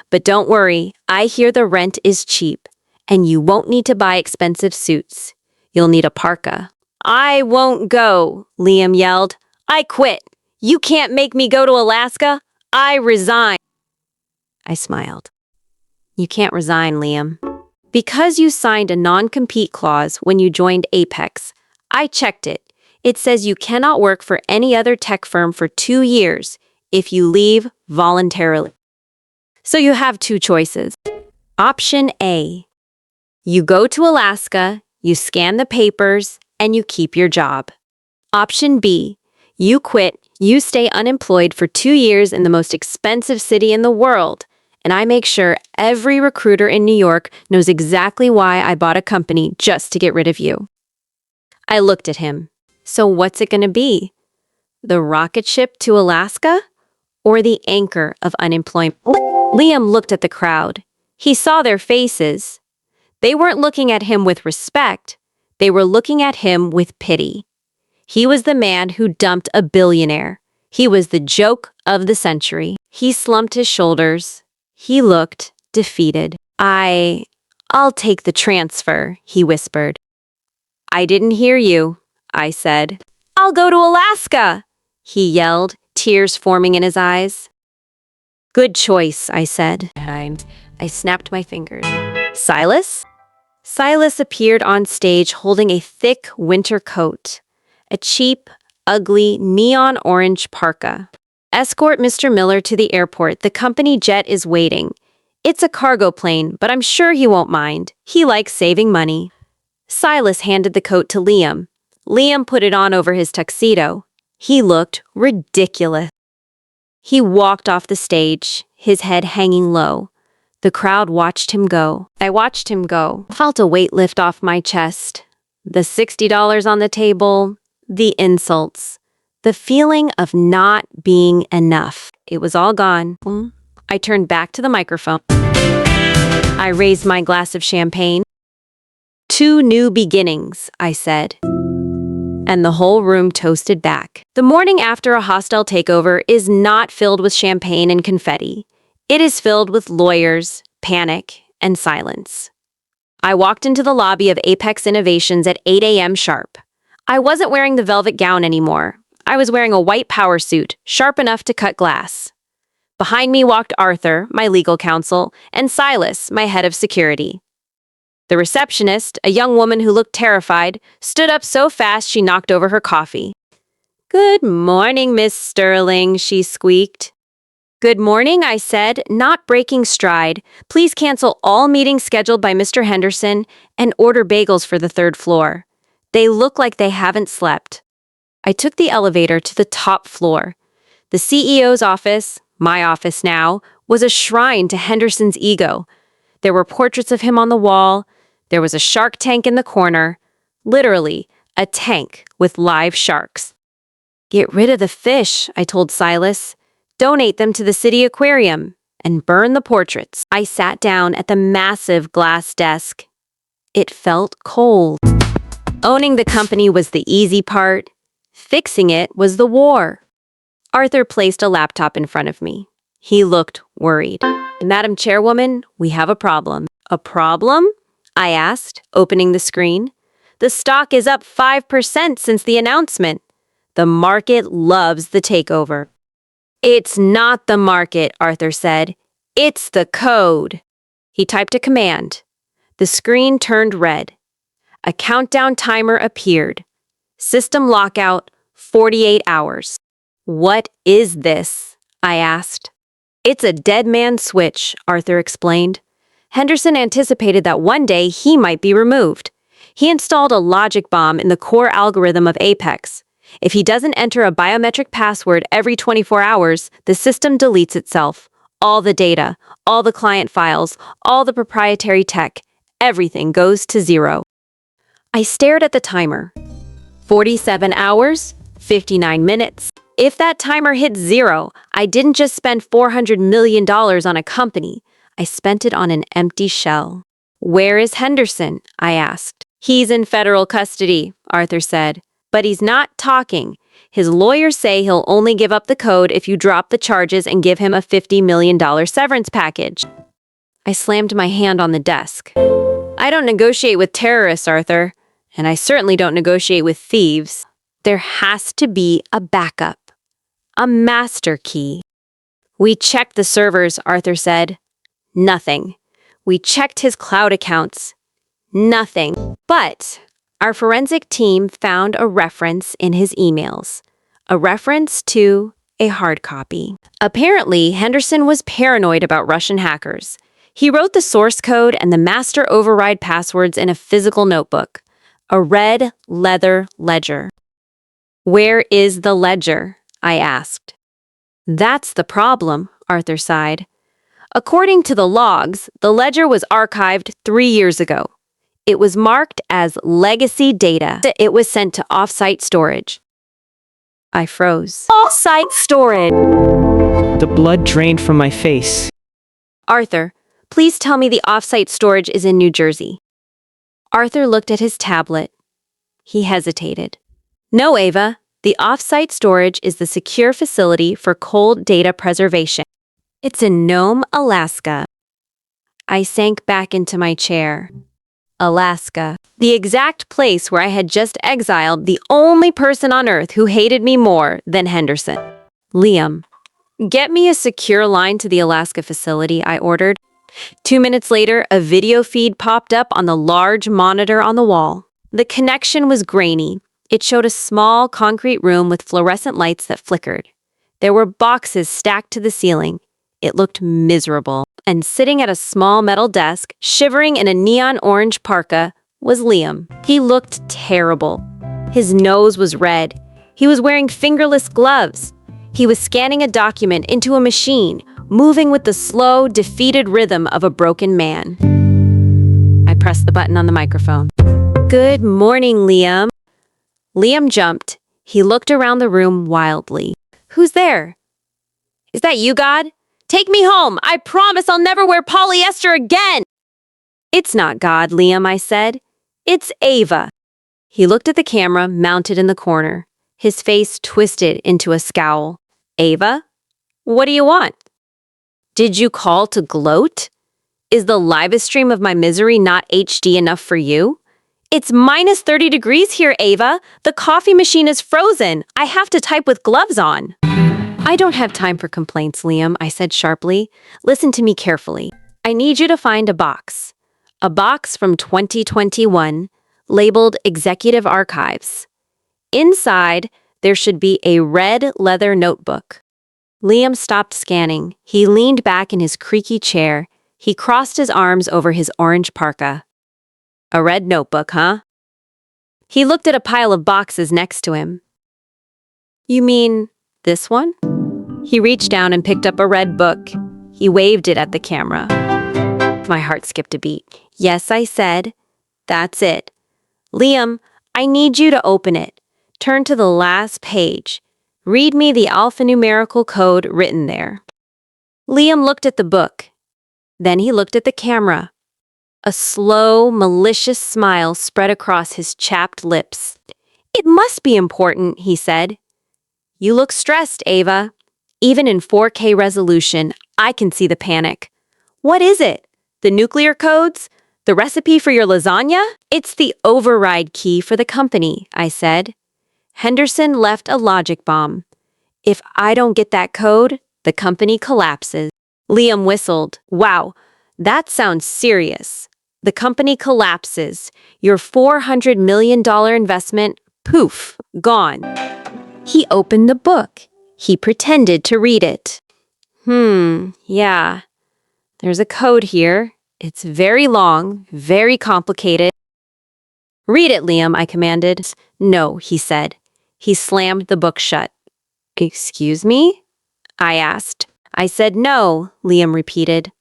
But don't worry, I hear the rent is cheap, and you won't need to buy expensive suits. You'll need a parka. I won't go, Liam yelled. I quit. You can't make me go to Alaska. I resign. I smiled. You can't resign, Liam. Because you signed a non-compete clause when you joined Apex, I checked it. It says you cannot work for any other tech firm for 2 years if you leave voluntarily. So you have 2 choices. Option A. You go to Alaska, you scan the papers, and you keep your job. Option B. You quit, you stay unemployed for 2 years in the most expensive city in the world, and I make sure every recruiter in New York knows exactly why I bought a company just to get rid of you. I looked at him. So what's it going to be? The rocket ship to Alaska? Or the anchor of unemployment? Liam looked at the crowd. He saw their faces. They weren't looking at him with respect. They were looking at him with pity. He was the man who dumped a billionaire. He was the joke of the century. He slumped his shoulders. He looked defeated. I'll take the transfer, he whispered. I didn't hear you, I said. I'll go to Alaska, he yelled, tears forming in his eyes. Good choice, I said. I snapped my fingers. Silas? Silas appeared on stage holding a thick winter coat, a cheap, ugly, neon orange parka. Escort Mr. Miller to the airport. The company jet is waiting. It's a cargo plane, but I'm sure he won't mind. He likes saving money. Silas handed the coat to Liam. Liam put it on over his tuxedo. He looked ridiculous. He walked off the stage, his head hanging low. The crowd watched him go. I watched him go. I felt a weight lift off my chest. The $60 on the table, the insults, the feeling of not being enough. It was all gone. I turned back to the microphone. I raised my glass of champagne. 2 new beginnings, I said. And the whole room toasted back. The morning after a hostile takeover is not filled with champagne and confetti. It is filled with lawyers, panic, and silence. I walked into the lobby of Apex Innovations at 8 a.m. sharp. I wasn't wearing the velvet gown anymore. I was wearing a white power suit, sharp enough to cut glass. Behind me walked Arthur, my legal counsel, and Silas, my head of security. The receptionist, a young woman who looked terrified, stood up so fast she knocked over her coffee. Good morning, Miss Sterling, she squeaked. Good morning, I said, not breaking stride. Please cancel all meetings scheduled by Mr. Henderson and order bagels for the 3rd floor. They look like they haven't slept. I took the elevator to the top floor. The CEO's office, my office now, was a shrine to Henderson's ego. There were portraits of him on the wall. There was a shark tank in the corner. Literally, a tank with live sharks. Get rid of the fish, I told Silas. Donate them to the city aquarium and burn the portraits. I sat down at the massive glass desk. It felt cold. Owning the company was the easy part. Fixing it was the war. Arthur placed a laptop in front of me. He looked worried. Madam Chairwoman, we have a problem. A problem? I asked, opening the screen. The stock is up 5% since the announcement. The market loves the takeover. It's not the market, Arthur said. It's the code. He typed a command. The screen turned red. A countdown timer appeared. System lockout, 48 hours. What is this? I asked. It's a dead man switch, Arthur explained. Henderson anticipated that one day he might be removed. He installed a logic bomb in the core algorithm of Apex. If he doesn't enter a biometric password every 24 hours, the system deletes itself. All the data, all the client files, all the proprietary tech, everything goes to zero. I stared at the timer. 47 hours, 59 minutes. If that timer hit zero, I didn't just spend $400 million on a company. I spent it on an empty shell. Where is Henderson? I asked. He's in federal custody, Arthur said. But he's not talking. His lawyers say he'll only give up the code if you drop the charges and give him a $50 million severance package. I slammed my hand on the desk. I don't negotiate with terrorists, Arthur. And I certainly don't negotiate with thieves. There has to be a backup. A master key. We checked the servers, Arthur said. Nothing. We checked his cloud accounts. Nothing. But our forensic team found a reference in his emails. A reference to a hard copy. Apparently, Henderson was paranoid about Russian hackers. He wrote the source code and the master override passwords in a physical notebook. A red leather ledger. Where is the ledger? I asked. That's the problem, Arthur sighed. According to the logs, the ledger was archived 3 years ago. It was marked as legacy data. It was sent to off-site storage. I froze. Off-site storage! The blood drained from my face. Arthur, please tell me the off-site storage is in New Jersey. Arthur looked at his tablet. He hesitated. No, Ava. The off-site storage is the secure facility for cold data preservation. It's in Nome, Alaska. I sank back into my chair. Alaska. The exact place where I had just exiled the only person on Earth who hated me more than Henderson. Liam. Get me a secure line to the Alaska facility, I ordered. 2 minutes later, a video feed popped up on the large monitor on the wall. The connection was grainy. It showed a small concrete room with fluorescent lights that flickered. There were boxes stacked to the ceiling. It looked miserable. And sitting at a small metal desk, shivering in a neon orange parka, was Liam. He looked terrible. His nose was red. He was wearing fingerless gloves. He was scanning a document into a machine, moving with the slow, defeated rhythm of a broken man. I pressed the button on the microphone. Good morning, Liam. Liam jumped. He looked around the room wildly. Who's there? Is that you, God? Take me home. I promise I'll never wear polyester again. It's not God, Liam, I said. It's Ava. He looked at the camera mounted in the corner. His face twisted into a scowl. Ava? What do you want? Did you call to gloat? Is the live stream of my misery not HD enough for you? It's minus 30 degrees here, Ava. The coffee machine is frozen. I have to type with gloves on. I don't have time for complaints, Liam, I said sharply. Listen to me carefully. I need you to find a box. A box from 2021, labeled Executive Archives. Inside, there should be a red leather notebook. Liam stopped scanning. He leaned back in his creaky chair. He crossed his arms over his orange parka. A red notebook, huh? He looked at a pile of boxes next to him. You mean this one? He reached down and picked up a red book. He waved it at the camera. My heart skipped a beat. Yes, I said. That's it. Liam, I need you to open it. Turn to the last page. Read me the alphanumerical code written there. Liam looked at the book. Then he looked at the camera. A slow, malicious smile spread across his chapped lips. It must be important, he said. You look stressed, Ava. Even in 4K resolution, I can see the panic. What is it? The nuclear codes? The recipe for your lasagna? It's the override key for the company, I said. Henderson left a logic bomb. If I don't get that code, the company collapses. Liam whistled. Wow, that sounds serious. The company collapses. Your $400 million investment, poof, gone. He opened the book. He pretended to read it. Yeah. There's a code here. It's very long, very complicated. Read it, Liam, I commanded. No, he said. He slammed the book shut. Excuse me? I asked. I said no, Liam repeated.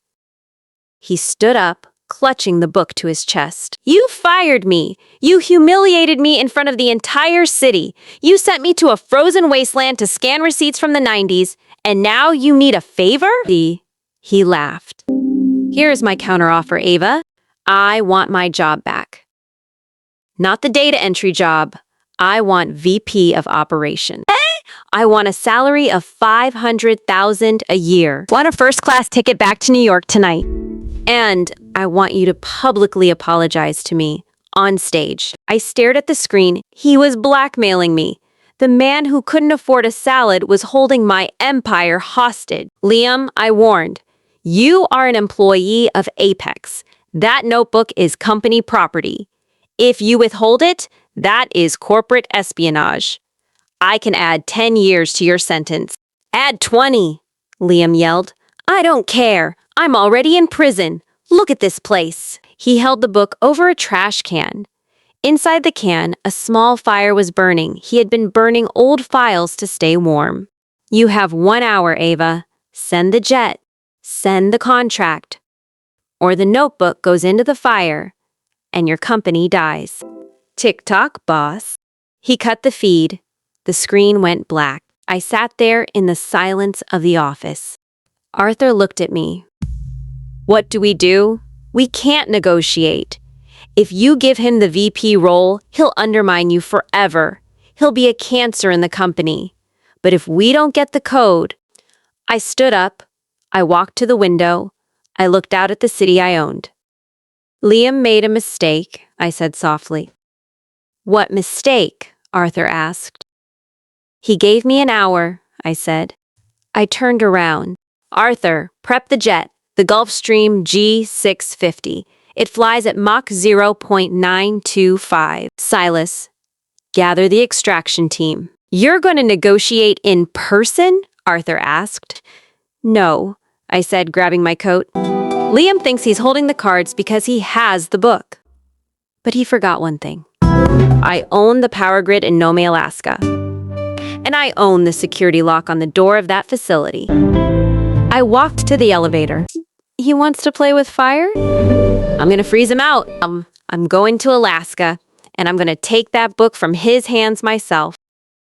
He stood up, clutching the book to his chest. You fired me. You humiliated me in front of the entire city. You sent me to a frozen wasteland to scan receipts from the 90s, and now you need a favor? He laughed. Here's my counteroffer, Ava. I want my job back. Not the data entry job. I want VP of Operations. I want a salary of $500,000 a year. Want a first-class ticket back to New York tonight. And I want you to publicly apologize to me, on stage. I stared at the screen. He was blackmailing me. The man who couldn't afford a salad was holding my empire hostage. Liam, I warned. You are an employee of Apex. That notebook is company property. If you withhold it, that is corporate espionage. I can add 10 years to your sentence. Add 20, Liam yelled. I don't care. I'm already in prison. Look at this place. He held the book over a trash can. Inside the can, a small fire was burning. He had been burning old files to stay warm. You have 1 hour, Ava. Send the jet. Send the contract. Or the notebook goes into the fire, and your company dies. Tick-tock, boss. He cut the feed. The screen went black. I sat there in the silence of the office. Arthur looked at me. What do? We can't negotiate. If you give him the VP role, he'll undermine you forever. He'll be a cancer in the company. But if we don't get the code... I stood up. I walked to the window. I looked out at the city I owned. Liam made a mistake, I said softly. What mistake? Arthur asked. He gave me an hour, I said. I turned around. Arthur, prep the jet, the Gulfstream G650. It flies at Mach 0.925. Silas, gather the extraction team. You're going to negotiate in person? Arthur asked. No, I said, grabbing my coat. Liam thinks he's holding the cards because he has the book. But he forgot one thing. I own the power grid in Nome, Alaska. And I own the security lock on the door of that facility. I walked to the elevator. He wants to play with fire? I'm going to freeze him out. I'm going to Alaska, and I'm going to take that book from his hands myself.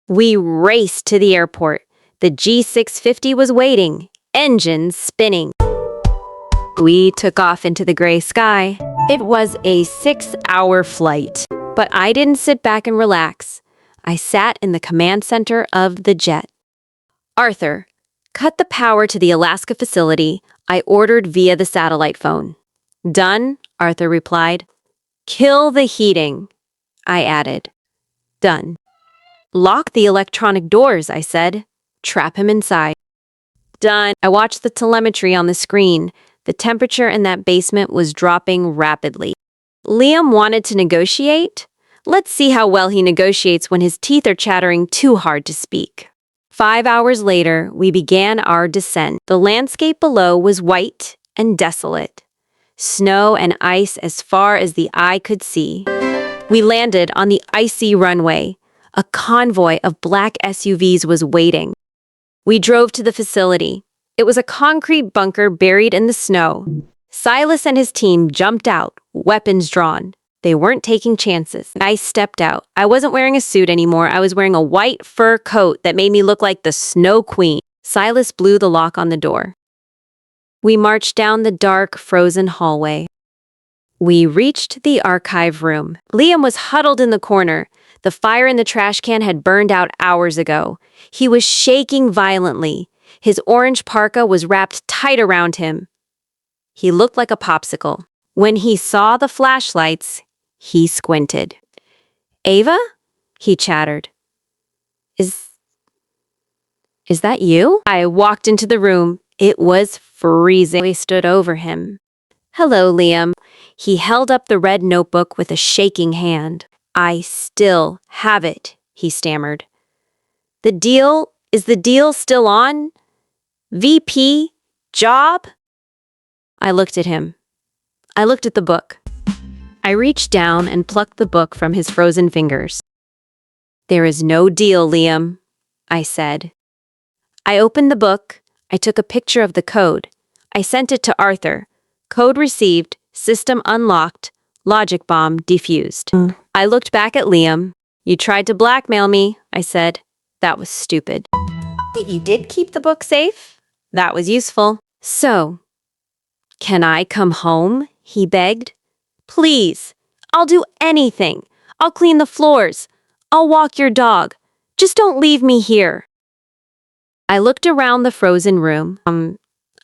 We raced to the airport. The G650 was waiting, engines spinning. We took off into the gray sky. It was a 6-hour flight, but I didn't sit back and relax. I sat in the command center of the jet. Arthur, cut the power to the Alaska facility. I ordered via the satellite phone. Done, Arthur replied. Kill the heating, I added. Done. Lock the electronic doors, I said. Trap him inside. Done. I watched the telemetry on the screen. The temperature in that basement was dropping rapidly. Liam wanted to negotiate? Let's see how well he negotiates when his teeth are chattering too hard to speak. 5 hours later, we began our descent. The landscape below was white and desolate. Snow and ice as far as the eye could see. We landed on the icy runway. A convoy of black SUVs was waiting. We drove to the facility. It was a concrete bunker buried in the snow. Silas and his team jumped out, weapons drawn. They weren't taking chances. I stepped out. I wasn't wearing a suit anymore. I was wearing a white fur coat that made me look like the Snow Queen. Silas blew the lock on the door. We marched down the dark, frozen hallway. We reached the archive room. Liam was huddled in the corner. The fire in the trash can had burned out hours ago. He was shaking violently. His orange parka was wrapped tight around him. He looked like a popsicle. When he saw the flashlights, he squinted. Ava? He chattered. Is that you? I walked into the room. It was freezing. I stood over him. Hello, Liam. He held up the red notebook with a shaking hand. I still have it, he stammered. Is the deal still on? VP? Job? I looked at him. I looked at the book. I reached down and plucked the book from his frozen fingers. "There is no deal, Liam," I said. I opened the book. I took a picture of the code. I sent it to Arthur. Code received, system unlocked, logic bomb defused. I looked back at Liam. "You tried to blackmail me," I said. "That was stupid." "But you did keep the book safe?" "That was useful." "So, can I come home?" he begged. "Please, I'll do anything. I'll clean the floors. I'll walk your dog. Just don't leave me here." I looked around the frozen room.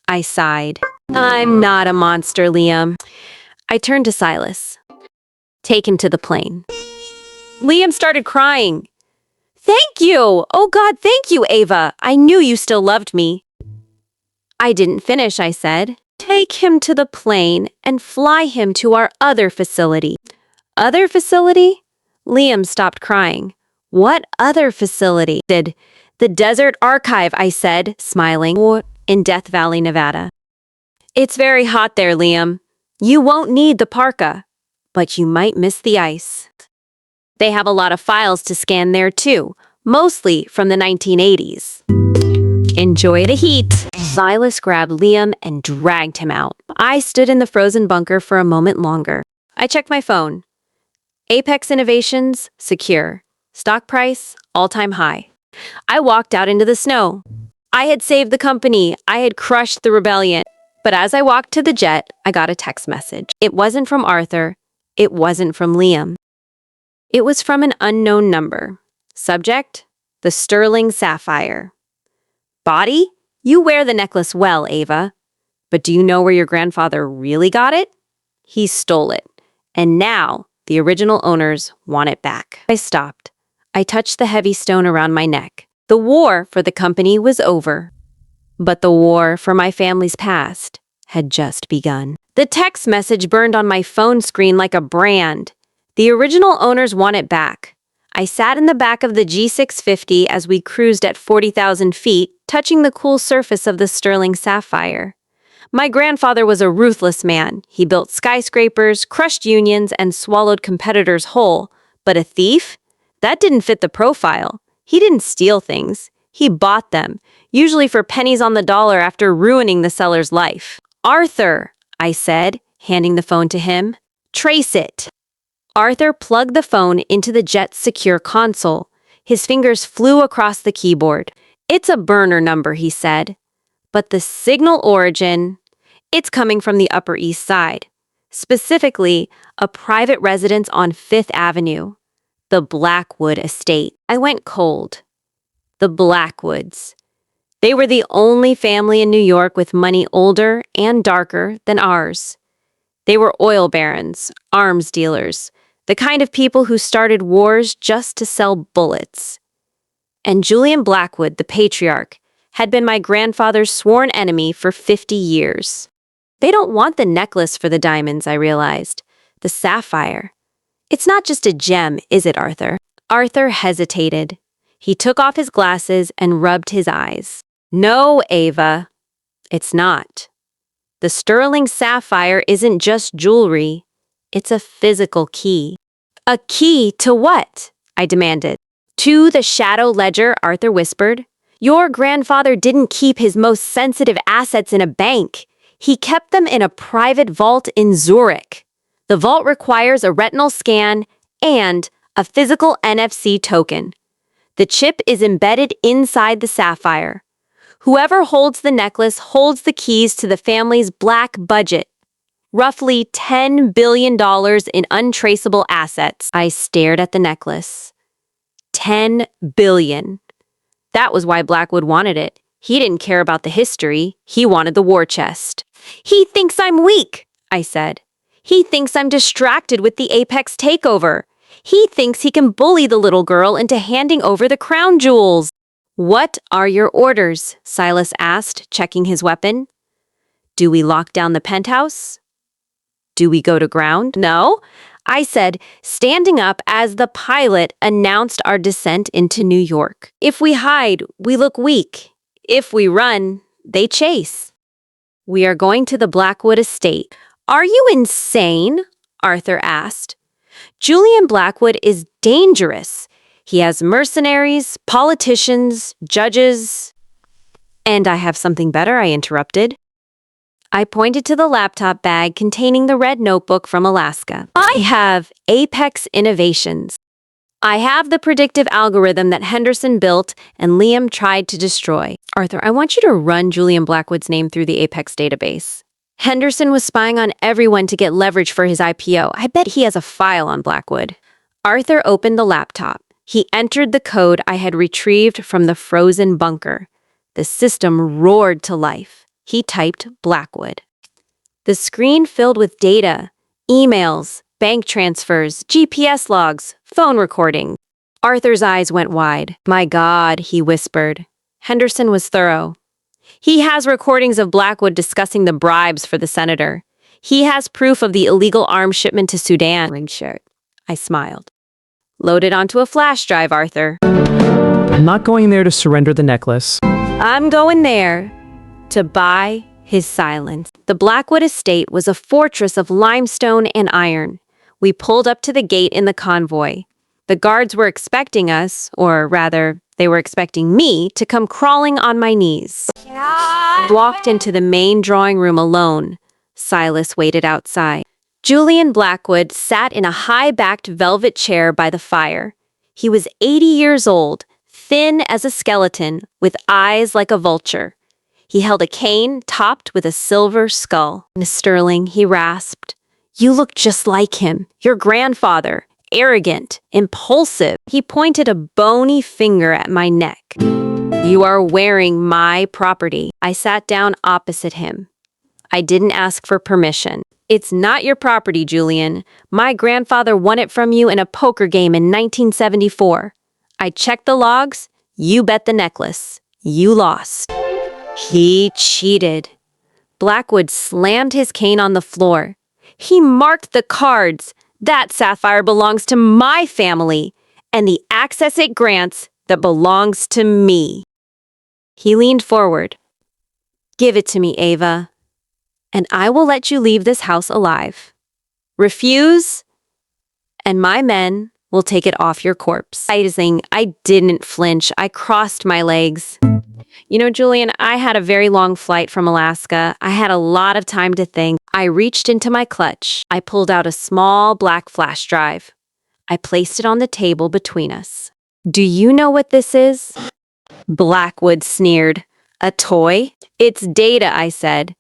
I sighed. "I'm not a monster, Liam." I turned to Silas. "Take him to the plane." Liam started crying. "Thank you! Oh God, thank you, Ava! I knew you still loved me." I didn't finish, I said. "Take him to the plane and fly him to our other facility." "Other facility?" Liam stopped crying. "What other facility?" "The Desert Archive," I said, smiling, "in Death Valley, Nevada." "It's very hot there, Liam. You won't need the parka, but you might miss the ice. They have a lot of files to scan there too, mostly from the 1980s. Enjoy the heat." Silas grabbed Liam and dragged him out. I stood in the frozen bunker for a moment longer. I checked my phone. Apex Innovations, secure. Stock price, all-time high. I walked out into the snow. I had saved the company. I had crushed the rebellion. But as I walked to the jet, I got a text message. It wasn't from Arthur. It wasn't from Liam. It was from an unknown number. Subject, the sterling sapphire. Body, you wear the necklace well, Ava. But do you know where your grandfather really got it? He stole it. And now the original owners want it back. I stopped. I touched the heavy stone around my neck. The war for the company was over. But the war for my family's past had just begun. The text message burned on my phone screen like a brand. The original owners want it back. I sat in the back of the G650 as we cruised at 40,000 feet, touching the cool surface of the sterling sapphire. My grandfather was a ruthless man. He built skyscrapers, crushed unions, and swallowed competitors whole. But a thief? That didn't fit the profile. He didn't steal things. He bought them, usually for pennies on the dollar after ruining the seller's life. "Arthur," I said, handing the phone to him. "Trace it." Arthur plugged the phone into the jet's secure console. His fingers flew across the keyboard. "It's a burner number," he said. "But the signal origin, it's coming from the Upper East Side. Specifically, a private residence on 5th Avenue. The Blackwood estate." I went cold. The Blackwoods. They were the only family in New York with money older and darker than ours. They were oil barons, arms dealers, the kind of people who started wars just to sell bullets. And Julian Blackwood, the patriarch, had been my grandfather's sworn enemy for 50 years. They don't want the necklace for the diamonds, I realized. The sapphire. It's not just a gem, is it, Arthur? Arthur hesitated. He took off his glasses and rubbed his eyes. "No, Ava, it's not. The sterling sapphire isn't just jewelry. It's a physical key." "A key to what?" I demanded. "To the shadow ledger," Arthur whispered. "Your grandfather didn't keep his most sensitive assets in a bank. He kept them in a private vault in Zurich. The vault requires a retinal scan and a physical NFC token. The chip is embedded inside the sapphire. Whoever holds the necklace holds the keys to the family's black budget. Roughly $10 billion in untraceable assets." I stared at the necklace. 10 billion. That was why Blackwood wanted it. He didn't care about the history. He wanted the war chest. "He thinks I'm weak," I said. "He thinks I'm distracted with the Apex takeover. He thinks he can bully the little girl into handing over the crown jewels." "What are your orders?" Silas asked, checking his weapon. "Do we lock down the penthouse? Do we go to ground?" "No," I said, standing up as the pilot announced our descent into New York. "If we hide, we look weak. If we run, they chase. We are going to the Blackwood estate." "Are you insane?" Arthur asked. Julian Blackwood is dangerous. He has mercenaries, politicians, judges. And I have something better, I interrupted. I pointed to the laptop bag containing the red notebook from Alaska. I have Apex Innovations. I have the predictive algorithm that Henderson built and Liam tried to destroy. Arthur, I want you to run Julian Blackwood's name through the Apex database. Henderson was spying on everyone to get leverage for his IPO. I bet he has a file on Blackwood. Arthur opened the laptop. He entered the code I had retrieved from the frozen bunker. The system roared to life. He typed Blackwood. The screen filled with data, emails, bank transfers, GPS logs, phone recording. Arthur's eyes went wide. My God, he whispered. Henderson was thorough. He has recordings of Blackwood discussing the bribes for the senator. He has proof of the illegal arms shipment to Sudan. Ring shirt. I smiled. Load it onto a flash drive, Arthur. I'm not going there to surrender the necklace. I'm going there to buy his silence. The Blackwood estate was a fortress of limestone and iron. We pulled up to the gate in the convoy. The guards were expecting us, or rather, they were expecting me to come crawling on my knees. I walked into the main drawing room alone. Silas waited outside. Julian Blackwood sat in a high-backed velvet chair by the fire. He was 80 years old, thin as a skeleton, with eyes like a vulture. He held a cane topped with a silver skull. Miss Sterling, he rasped. You look just like him, your grandfather, arrogant, impulsive. He pointed a bony finger at my neck. You are wearing my property. I sat down opposite him. I didn't ask for permission. It's not your property, Julian. My grandfather won it from you in a poker game in 1974. I checked the logs. You bet the necklace. You lost. He cheated. Blackwood slammed his cane on the floor. He marked the cards. That sapphire belongs to my family, and the access it grants that belongs to me. He leaned forward. Give it to me, Ava, and I will let you leave this house alive. Refuse, and my men will take it off your corpse. I didn't flinch. I crossed my legs. You know, Julian, I had a very long flight from Alaska. I had a lot of time to think. I reached into my clutch. I pulled out a small black flash drive. I placed it on the table between us. Do you know what this is? Blackwood sneered. A toy? It's data, I said.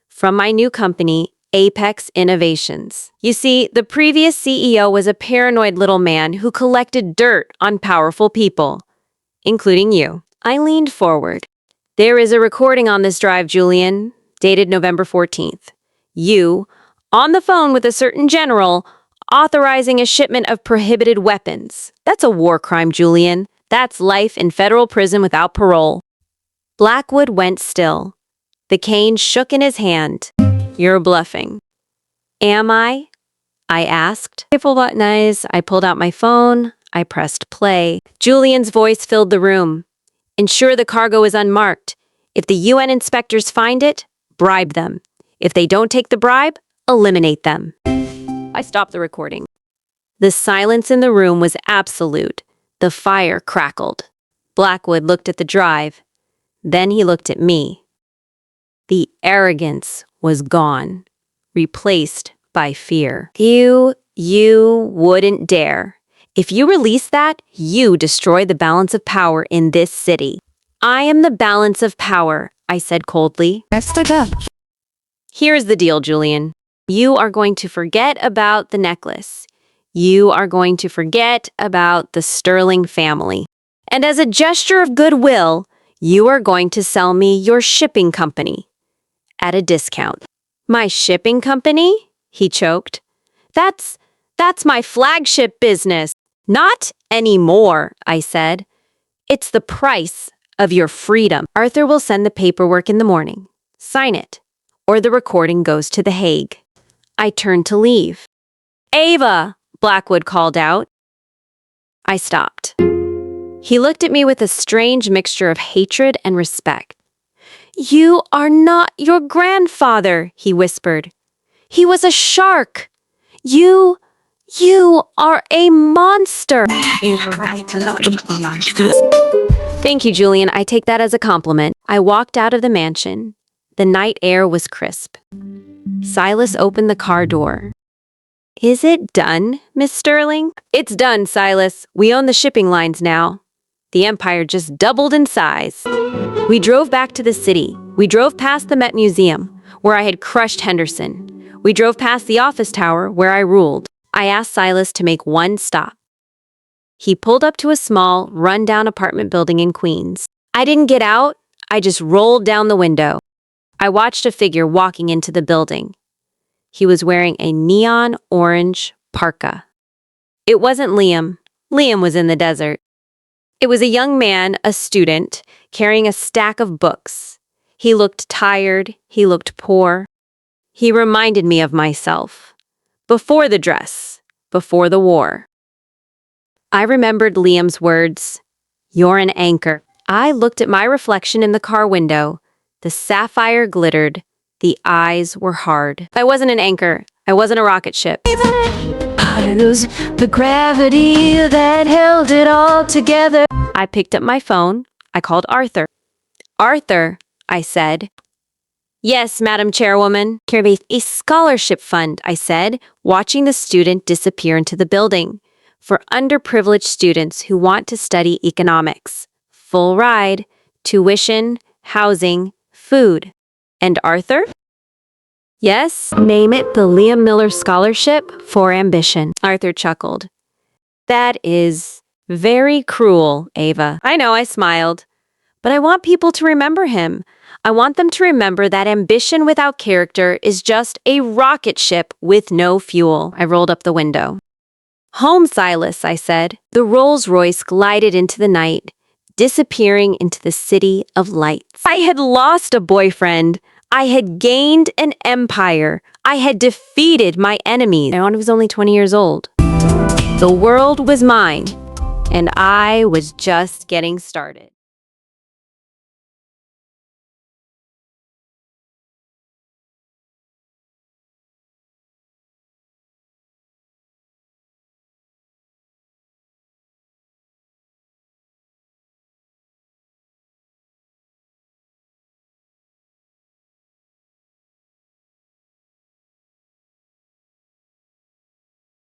From my new company, Apex Innovations. You see, the previous CEO was a paranoid little man who collected dirt on powerful people, including you. I leaned forward. There is a recording on this drive, Julian, dated November 14th. You, on the phone with a certain general, authorizing a shipment of prohibited weapons. That's a war crime, Julian. That's life in federal prison without parole. Blackwood went still. The cane shook in his hand. You're bluffing. Am I? I asked. I pulled out my phone. I pressed play. Julian's voice filled the room. Ensure the cargo is unmarked. If the UN inspectors find it, bribe them. If they don't take the bribe, eliminate them. I stopped the recording. The silence in the room was absolute. The fire crackled. Blackwood looked at the drive. Then he looked at me. The arrogance was gone, replaced by fear. You wouldn't dare. If you release that, you destroy the balance of power in this city. I am the balance of power, I said coldly. Here's the deal, Julian. You are going to forget about the necklace. You are going to forget about the Sterling family. And as a gesture of goodwill, you are going to sell me your shipping company at a discount. My shipping company? He choked. That's my flagship business. Not anymore, I said. It's the price of your freedom. Arthur will send the paperwork in the morning. Sign it, or the recording goes to The Hague. I turned to leave. Ava, Blackwood called out. I stopped. He looked at me with a strange mixture of hatred and respect. You are not your grandfather, he whispered. He was a shark. You are a monster. Thank you, Julian. I take that as a compliment. I walked out of the mansion. The night air was crisp. Silas opened the car door. Is it done, Miss Sterling? It's done, Silas. We own the shipping lines now. The empire just doubled in size. We drove back to the city. We drove past the Met Museum, where I had crushed Henderson. We drove past the office tower, where I ruled. I asked Silas to make one stop. He pulled up to a small, run-down apartment building in Queens. I didn't get out. I just rolled down the window. I watched a figure walking into the building. He was wearing a neon orange parka. It wasn't Liam. Liam was in the desert. It was a young man, a student, carrying a stack of books. He looked tired. He looked poor. He reminded me of myself. Before the dress. Before the war. I remembered Liam's words. You're an anchor. I looked at my reflection in the car window. The sapphire glittered. The eyes were hard. I wasn't an anchor. I wasn't a rocket ship. I lose the gravity that held it all together. I picked up my phone. I called Arthur. Arthur, I said. Yes, Madam Chairwoman. A scholarship fund, I said, watching the student disappear into the building. For underprivileged students who want to study economics. Full ride, tuition, housing, food. And Arthur? Yes, name it the Liam Miller Scholarship for Ambition. Arthur chuckled. That is very cruel, Ava. I know, I smiled. But I want people to remember him. I want them to remember that ambition without character is just a rocket ship with no fuel. I rolled up the window. Home, Silas, I said. The Rolls-Royce glided into the night, disappearing into the city of lights. I had lost a boyfriend. I had gained an empire. I had defeated my enemies. I was only 20 years old. The world was mine, and I was just getting started.